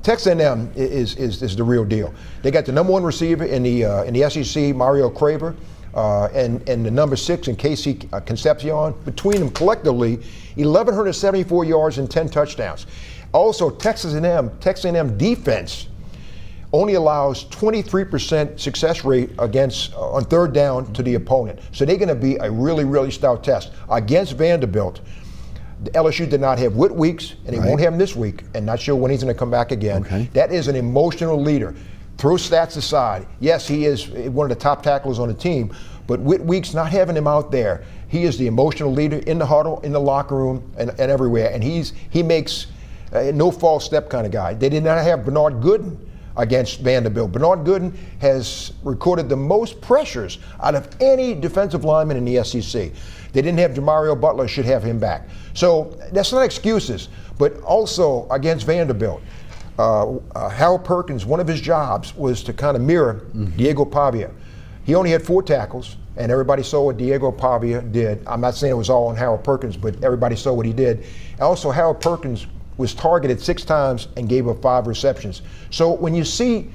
Texas A&M is the real deal. They got the number 1 receiver in the SEC, Mario Craver, and the number 6 in Casey Concepcion. Between them collectively, 1,174 yards and 10 touchdowns. Also, Texas A&M defense only allows 23% success rate on third down to the opponent. So they're going to be a really, really stout test. Against Vanderbilt, the LSU did not have Whit Weeks, and he won't have him this week, and not sure when he's going to come back again. Okay. That is an emotional leader. Throw stats aside. Yes, he is one of the top tacklers on the team, but Whit Weeks, not having him out there, he is the emotional leader in the huddle, in the locker room, and everywhere. And he makes no false step kind of guy. They did not have Bernard Gooden against Vanderbilt. Bernard Gooden has recorded the most pressures out of any defensive lineman in the SEC. They didn't have Jamario Butler, should have him back. So that's not excuses, but also against Vanderbilt. Harold Perkins, one of his jobs was to kind of mirror Diego Pavia. He only had 4 tackles, and everybody saw what Diego Pavia did. I'm not saying it was all on Harold Perkins, but everybody saw what he did. Also, Harold Perkins was targeted 6 times and gave up 5 receptions. So when you see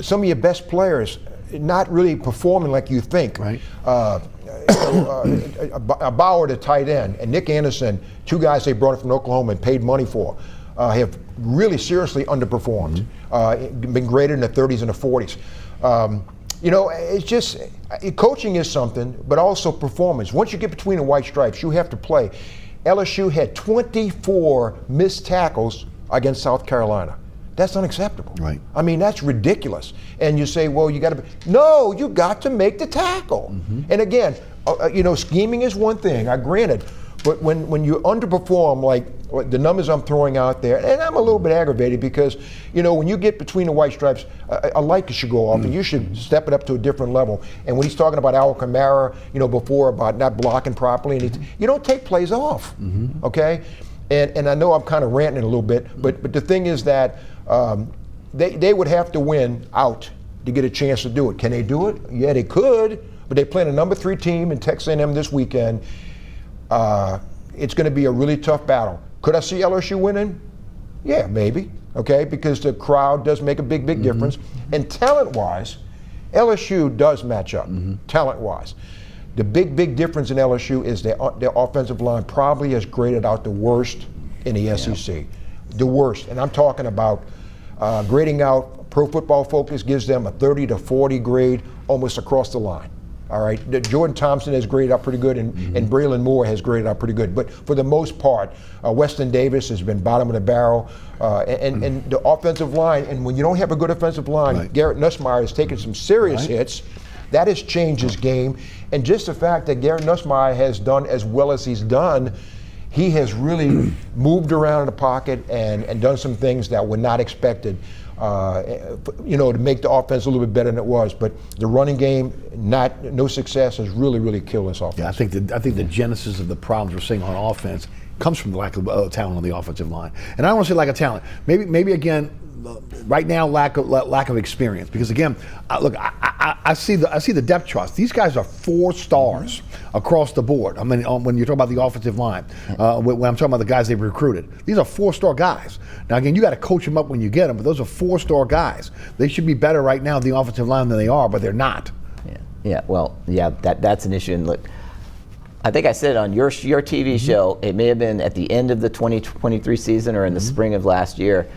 some of your best players not really performing like you think, Bauer, the tight end, and Nick Anderson, two guys they brought in from Oklahoma and paid money for, have really seriously underperformed, been graded in the 30s and the 40s. It's just, coaching is something, but also performance. Once you get between the white stripes, you have to play. LSU had 24 missed tackles against South Carolina. That's unacceptable. Right. I mean, that's ridiculous. And you say, well, you got to, no, you got to make the tackle. And again, scheming is one thing, granted, but when you underperform, like the numbers I'm throwing out there, and I'm a little bit aggravated because, when you get between the white stripes, a light should go off and you should step it up to a different level. And when he's talking about Al Kamara, before about not blocking properly, and you don't take plays off, okay? And I know I'm kind of ranting a little bit, but the thing is that they would have to win out to get a chance to do it. Can they do it? Yeah, they could, but they're playing a number 3 team in Texas A&M this weekend. It's going to be a really tough battle. Could I see LSU winning? Yeah, maybe, okay, because the crowd does make a big difference. And talent-wise, LSU does match up, talent-wise. The big difference in LSU is their offensive line probably has graded out the worst in the SEC. The worst. And I'm talking about grading out. Pro Football Focus gives them a 30 to 40 grade almost across the line. All right. Jordan Thompson has graded out pretty good, and Braylon Moore has graded out pretty good. But for the most part, Weston Davis has been bottom of the barrel. And the offensive line, and when you don't have a good offensive line, Garrett Nussmeier has taken some serious hits. That has changed his game. And just the fact that Garrett Nussmeier has done as well as he's done, he has really moved around in the pocket and done some things that were not expected, to make the offense a little bit better than it was. But the running game, no success, has really killed this offense. Yeah, I think the genesis of the problems we're seeing on offense comes from the lack of talent on the offensive line. And I don't want to say lack of talent. Maybe again, right now, lack of experience. Because again, look, I see the depth charts. These guys are 4 stars across the board. I mean, when you talk about the offensive line, when I'm talking about the guys they've recruited, these are 4-star guys. Now again, you got to coach them up when you get them, but those are 4-star guys. They should be better right now in the offensive line than they are, but they're not. That's an issue. And look, I think I said on your TV show, it may have been at the end of the 2023 season or in the spring of last year.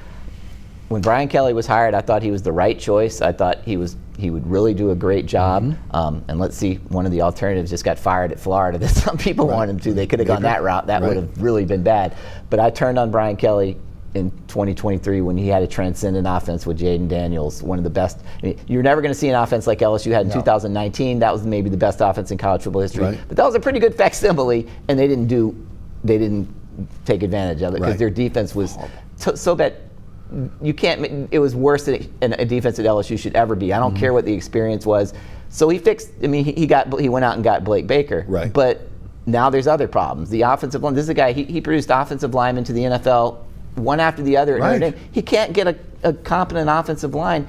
When Brian Kelly was hired, I thought he was the right choice. I thought he would really do a great job. And let's see, one of the alternatives just got fired at Florida that some people wanted him to. They could have gone that route. That would have really been bad. But I turned on Brian Kelly in 2023 when he had a transcendent offense with Jaden Daniels, one of the best. I mean, you're never going to see an offense like LSU had in 2019. That was maybe the best offense in college football history. But that was a pretty good facsimile, and they didn't take advantage of it because their defense was so bad. You can't. It was worse than a defense at LSU should ever be. I don't care what the experience was. So he fixed. I mean, he went out and got Blake Baker. But now there's other problems. The offensive line. This is a guy. He produced offensive linemen to the NFL one after the other. He can't get a competent offensive line.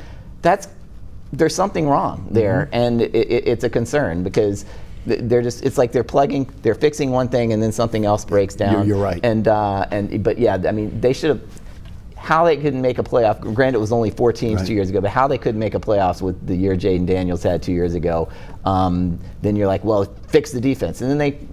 There's something wrong there, and it's a concern because it's like they're fixing one thing and then something else breaks down. You're right. But yeah, I mean, they should have. How they couldn't make a playoff, granted it was only 4 teams 2 years ago, but how they couldn't make a playoffs with the year Jaden Daniels had 2 years ago, then you're like, well, fix the defense. And then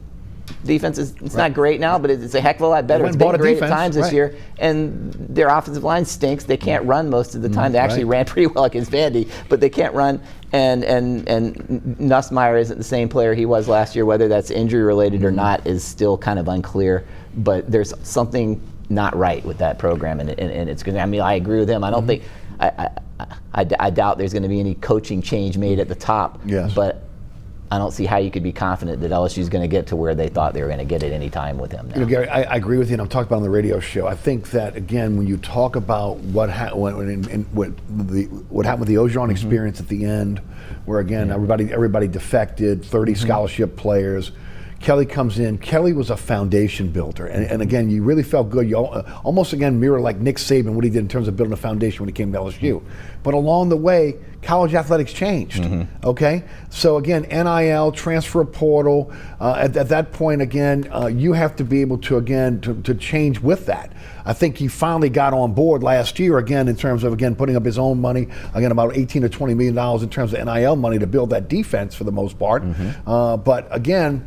defense it's not great now, but it's a heck of a lot better. It's been great at times this year, and their offensive line stinks. They can't run most of the time. They actually ran pretty well against Vandy, but they can't run. And Nussmeier isn't the same player he was last year. Whether that's injury related or not is still kind of unclear. But there's something not right with that program, and it's going to. I mean, I agree with him. I don't think. I doubt there's going to be any coaching change made at the top. But I don't see how you could be confident that LSU is going to get to where they thought they were going to get at any time with him now. Gary, I agree with you, and I've talked about on the radio show. I think that again, when you talk about what happened with the Ogeron experience at the end, where again everybody defected, 30 scholarship players. Kelly comes in. Kelly was a foundation builder, and again, you really felt good. You almost again mirror like Nick Saban, what he did in terms of building a foundation when he came to LSU. But along the way, college athletics changed. Okay, so again, NIL, transfer portal. At that point, again, you have to be able to to change with that. I think he finally got on board last year again in terms of putting up his own money, again about $18 to $20 million in terms of NIL money to build that defense for the most part. But again,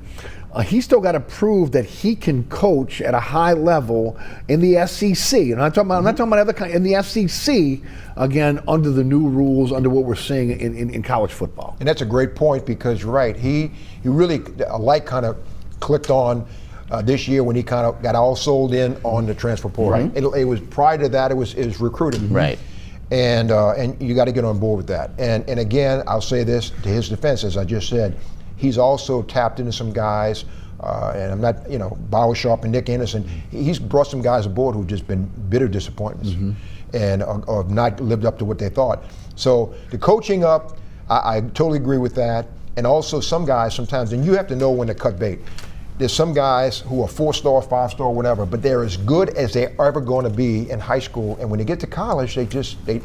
he's still got to prove that he can coach at a high level in the SEC. And I'm not talking about other kind, in the SEC, again, under the new rules, under what we're seeing in college football. And that's a great point because you're right. He really, a light kind of clicked on this year when he kind of got all sold in on the transfer portal. Right. It was prior to that, it was recruiting. Right. And you got to get on board with that. And again, I'll say this to his defense, as I just said, he's also tapped into some guys, and I'm not, Bauer Sharp and Nick Anderson. He's brought some guys aboard who've just been bitter disappointments and or have not lived up to what they thought. So the coaching up, I totally agree with that. And also some guys sometimes, and you have to know when to cut bait. There's some guys who are 4-star, 5-star, whatever, but they're as good as they're ever going to be in high school. And when they get to college, they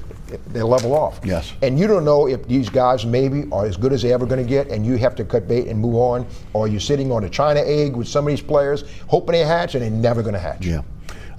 level off. Yes. And you don't know if these guys maybe are as good as they're ever going to get, and you have to cut bait and move on, or you're sitting on a China egg with some of these players, hoping they hatch, and they're never going to hatch. Yeah.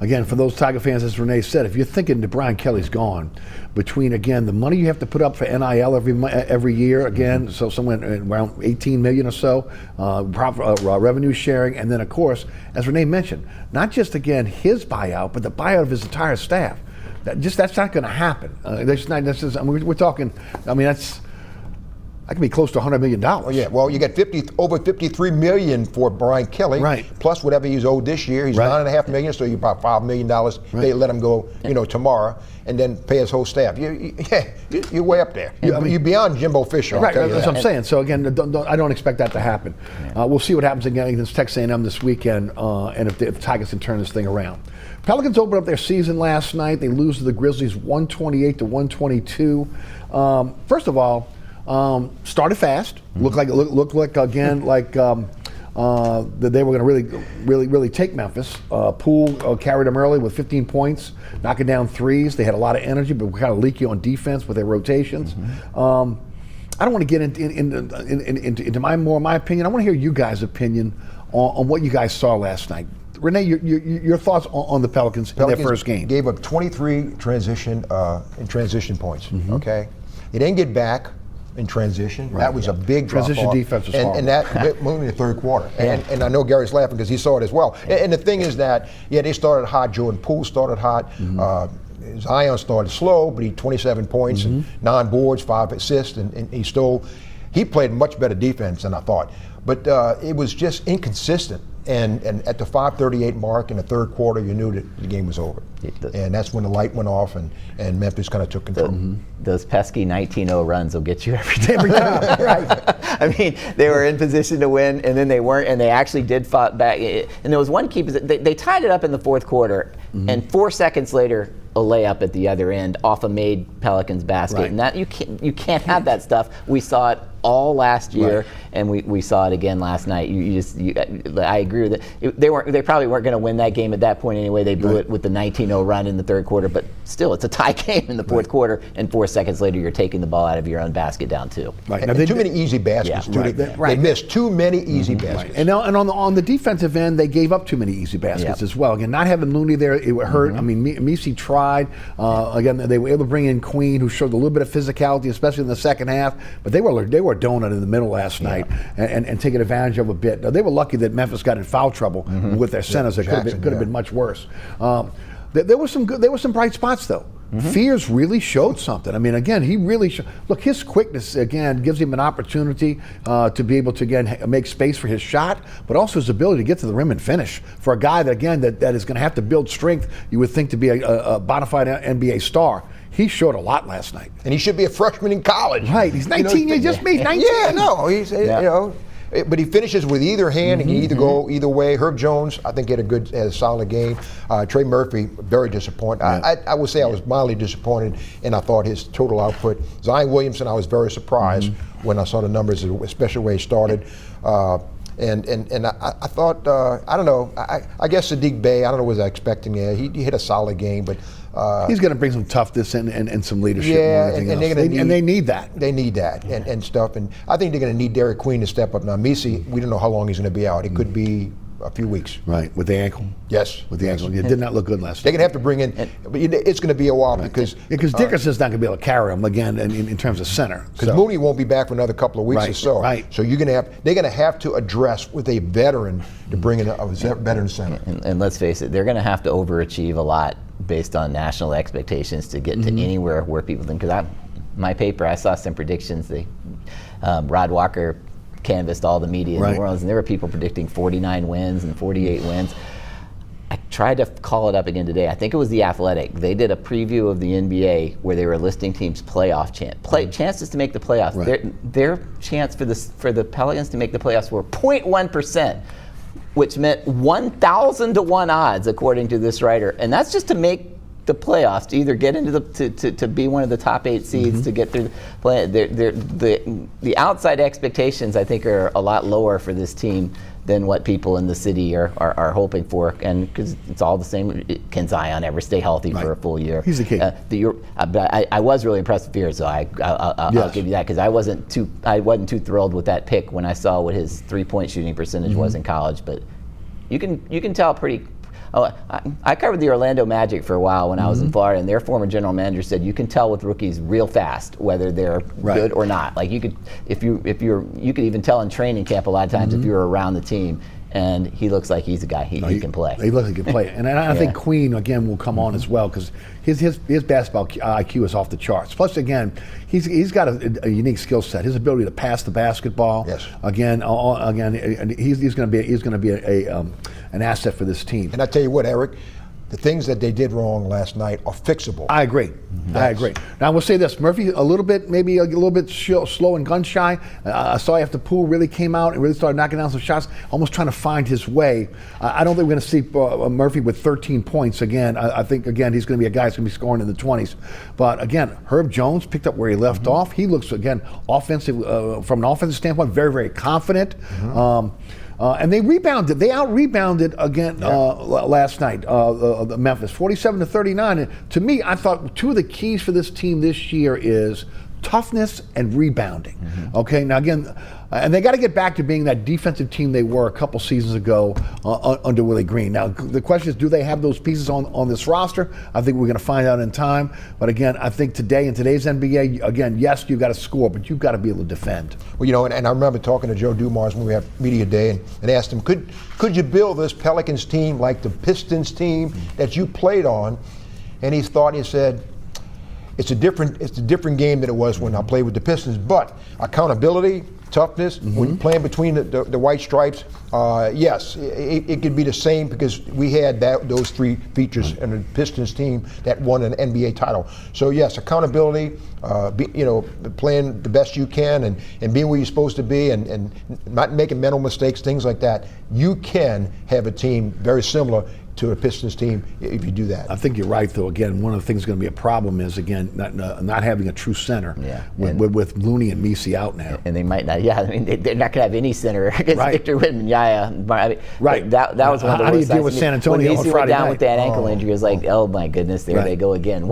Again, for those Tiger fans, as Rene said, if you're thinking that Brian Kelly's gone, between again the money you have to put up for NIL every year, again, so somewhere around $18 million or so, revenue sharing, and then of course, as Rene mentioned, not just again his buyout, but the buyout of his entire staff. That's not going to happen. We're talking. I mean, that could be close to $100 million. Oh, yeah, well, you get over $53 million for Brian Kelly, right? Plus whatever he's owed this year. He's $9.5 million, so you about $5 million. They let him go, tomorrow, and then pay his whole staff. You're way up there. You're beyond Jimbo Fisher. Right, that's what I'm saying. So again, I don't expect that to happen. We'll see what happens again against Texas A&M this weekend, and if the Tigers can turn this thing around. Pelicans opened up their season last night. They lose to the Grizzlies 128 to 122. First of all, started fast. Looked like again like that they were going to really take Memphis. Poole carried them early with 15 points, knocking down threes. They had a lot of energy, but were kind of leaky on defense with their rotations. I don't want to get into my opinion. I want to hear you guys' opinion on what you guys saw last night. Rene, your thoughts on the Pelicans in their first game. Gave up 23 transition points. Okay, they didn't get back in transition. That was a big drop transition off. Defense was horrible. And that moved in the third quarter. And I know Gary's laughing because he saw it as well. And the thing is that, they started hot. Jordan Poole started hot. Zion started slow, but he 27 points and 9 boards, 5 assists, and he played much better defense than I thought. But it was just inconsistent. And at the 5:38 mark in the third quarter, you knew that the game was over. And that's when the light went off and Memphis kind of took control. Those pesky 19-0 runs will get you every time. Right. I mean, they were in position to win, and then they weren't, and they actually did fight back. And there was one key, they tied it up in the fourth quarter, and 4 seconds later, a layup at the other end off a made Pelicans basket. And that you can't have that stuff. We saw it all last year, and we saw it again last night. I agree with it. They probably weren't going to win that game at that point anyway. They blew it with the 19-0 run in the third quarter, but still, it's a tie game in the fourth quarter, and 4 seconds later, you're taking the ball out of your own basket down 2. Right. And too many easy baskets. They missed too many easy baskets. And on the defensive end, they gave up too many easy baskets as well. Again, not having Looney there, it hurt. I mean, Misi tried. Again, they were able to bring in Queen, who showed a little bit of physicality, especially in the second half. But they were a donut in the middle last night and taking advantage of a bit. Now, they were lucky that Memphis got in foul trouble with their centers. It could have been much worse. There were some bright spots though. Fears really showed something. I mean, again, he really look, his quickness again gives him an opportunity to be able to again make space for his shot, but also his ability to get to the rim and finish. For a guy that is going to have to build strength, you would think to be a bona fide NBA star. He showed a lot last night. And he should be a freshman in college. Right, he's 19, he just made 19. Yeah, no, he's, but he finishes with either hand. He can either go either way. Herb Jones, I think, had a solid game. Trey Murphy, very disappointed. I would say I was mildly disappointed, and I thought his total output. Zion Williamson, I was very surprised when I saw the numbers, especially where he started. And I thought, I don't know, I guess Sadiq Bey, I don't know what I was expecting there. He hit a solid game, but he's going to bring some toughness and some leadership. Yeah, and they need that. They need that and stuff. And I think they're going to need Derek Queen to step up. Now, Misi, we don't know how long he's going to be out. It could be a few weeks. Right, with the ankle. Yes. With the ankle. It did not look good last They're night. going to have to bring in, but it's going to be a while because Dickerson's not going to be able to carry him again in terms of center. Because Mooney won't be back for another couple of weeks or so. Right. So they're going to have to address with a veteran to bring in a veteran center. And let's face it, they're going to have to overachieve a lot based on national expectations to get to anywhere where people think. Because my paper, I saw some predictions. Rod Walker canvassed all the media in New Orleans, and there were people predicting 49 wins and 48 wins. I tried to call it up again today. I think it was The Athletic. They did a preview of the NBA where they were listing teams' playoff chances to make the playoffs. Right. Their chance for the Pelicans to make the playoffs were 0.1%, which meant 1,000 to 1 odds, according to this writer. And that's just to make the playoffs, to either get into to be one of the top 8 seeds, to get through the play. The outside expectations, I think, are a lot lower for this team than what people in the city are hoping for, and because it's all the same. Can Zion ever stay healthy for a full year? He's the key. But I was really impressed with Fears, so I'll give you that, because I wasn't too thrilled with that pick when I saw what his 3-point shooting percentage was in college. But you can tell pretty. I covered the Orlando Magic for a while when I was in Florida, and their former general manager said you can tell with rookies real fast whether they're good or not. Like you could even tell in training camp a lot of times if you were around the team. And he looks like he's a guy he can play. He looks like he can play, and I think Queen again will come on as well, because his basketball IQ is off the charts. Plus, again, he's got a unique skill set. His ability to pass the basketball. Yes. Again, he's going to be an asset for this team. And I tell you what, Eric, the things that they did wrong last night are fixable. I agree. I agree. Now, I will say this: Murphy, maybe a little bit slow and gun shy. I saw after Poole really came out and really started knocking down some shots, almost trying to find his way. I don't think we're going to see Murphy with 13 points again. I think, again, he's going to be a guy who's going to be scoring in the 20s. But again, Herb Jones picked up where he left off. He looks, again, offensive from an offensive standpoint, very, very confident. And they rebounded. They out-rebounded again last night, Memphis, 47-39. And to me, I thought two of the keys for this team this year is toughness and rebounding. Okay, now again, and they got to get back to being that defensive team they were a couple seasons ago under Willie Green. Now, the question is, do they have those pieces on this roster? I think we're going to find out in time. But again, I think today, in today's NBA, again, yes, you've got to score, but you've got to be able to defend. Well, and I remember talking to Joe Dumars when we had media day and asked him, could you build this Pelicans team like the Pistons team that you played on? And he said, it's a different game than it was when I played with the Pistons, but accountability, toughness, when playing between the white stripes, yes, it could be the same, because we had those 3 features in the Pistons team that won an NBA title. So yes, accountability, playing the best you can and being where you're supposed to be and not making mental mistakes, things like that. You can have a team very similar to a Pistons team if you do that. I think you're right, though. Again, one of the things that's going to be a problem is, again, not having a true center with Looney and Misi out now. And they might not. Yeah, I mean, they're not going to have any center against Victor Wembanyama. I mean, that was one of the worst. How do you deal with San Antonio on Friday night? When Misi went down with that ankle injury, it was like, oh my goodness, there they go again.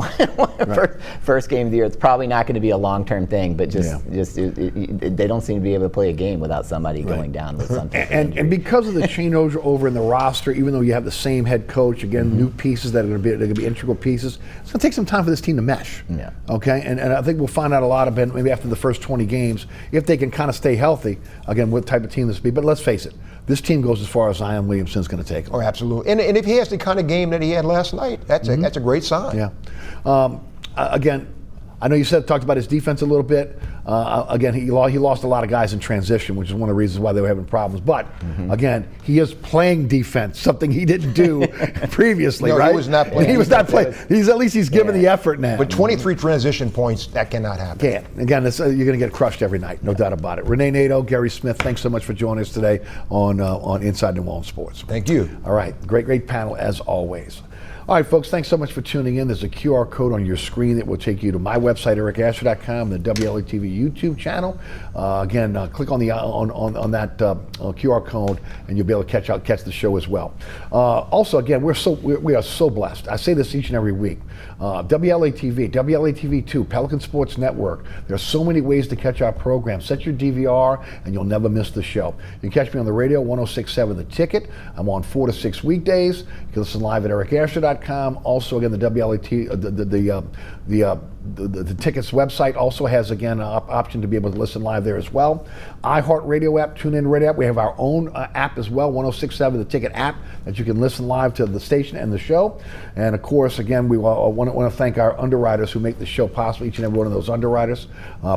First game of the year. It's probably not going to be a long-term thing, but they don't seem to be able to play a game without somebody going down with something. And because of the changeover in the roster, even though you have the same head coach, again, new pieces that are going to be integral pieces, it's going to take some time for this team to mesh. Yeah. Okay, and I think we'll find out a lot about maybe after the first 20 games, if they can kind of stay healthy, again, what type of team this will be. But let's face it, this team goes as far as Zion Williamson's going to take them. Oh, absolutely. And if he has the kind of game that he had last night, that's a great sign. Yeah. Again, I know you talked about his defense a little bit. Again, he lost a lot of guys in transition, which is one of the reasons why they were having problems. But again, he is playing defense, something he didn't do previously. No, right? he was not playing. He was not playing. He's giving the effort now. But 23 transition points, that cannot happen. Can't. Again, you're going to get crushed every night, no doubt about it. Rene, Nadeau, Guerry Smith, thanks so much for joining us today on Inside New Orleans Sports. Thank you. All right, great panel as always. All right, folks, thanks so much for tuning in. There's a QR code on your screen that will take you to my website, ericasher.com, the WLAE-TV YouTube channel. Again, click on that QR code, and you'll be able to catch the show as well. Also, again, we are so blessed. I say this each and every week. WLAE-TV, WLAE-TV2, Pelican Sports Network. There's so many ways to catch our program. Set your DVR, and you'll never miss the show. You can catch me on the radio, 106.7 The Ticket. I'm on 4 to 6 weekdays. You can listen live at ericasher.com. Also, again, the WLAT, the Tickets website also has, again, an option to be able to listen live there as well. iHeartRadio app, TuneIn Radio app. We have our own app as well, 106.7 The Ticket app, that you can listen live to the station and the show. And of course, again, we want to thank our underwriters who make the show possible, each and every one of those underwriters.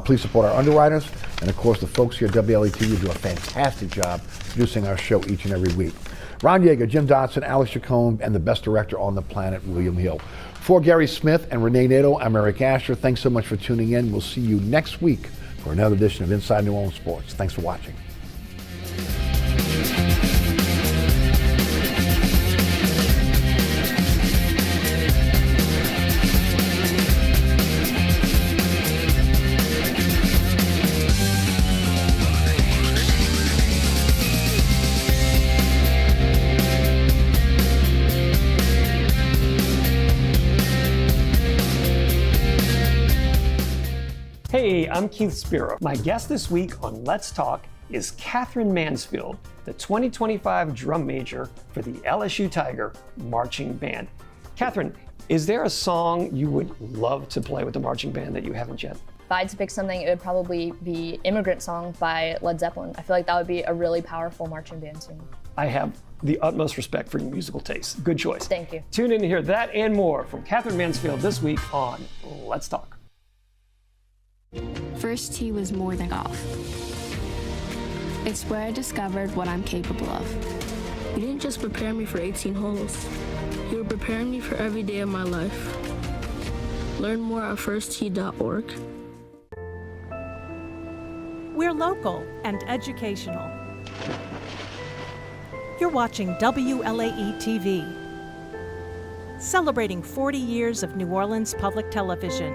Please support our underwriters. And of course, the folks here at WLAE-TV do a fantastic job producing our show each and every week. Ron Yeager, Jim Dodson, Alex Chacon, and the best director on the planet, William Hill. For Guerry Smith and Rene Nadeau, I'm Eric Asher. Thanks so much for tuning in. We'll see you next week for another edition of Inside New Orleans Sports. Thanks for watching. Hey, I'm Keith Spiro. My guest this week on Let's Talk is Catherine Mansfield, the 2025 drum major for the LSU Tiger Marching Band. Catherine, is there a song you would love to play with the marching band that you haven't yet? If I had to pick something, it would probably be Immigrant Song by Led Zeppelin. I feel like that would be a really powerful marching band tune. I have the utmost respect for your musical taste. Good choice. Thank you. Tune in to hear that and more from Catherine Mansfield this week on Let's Talk. First tee was more than golf. It's where I discovered what I'm capable of. You didn't just prepare me for 18 holes. You were preparing me for every day of my life. Learn more at firsttee.org. We're local and educational. You're watching WLAE-TV, celebrating 40 years of New Orleans public television.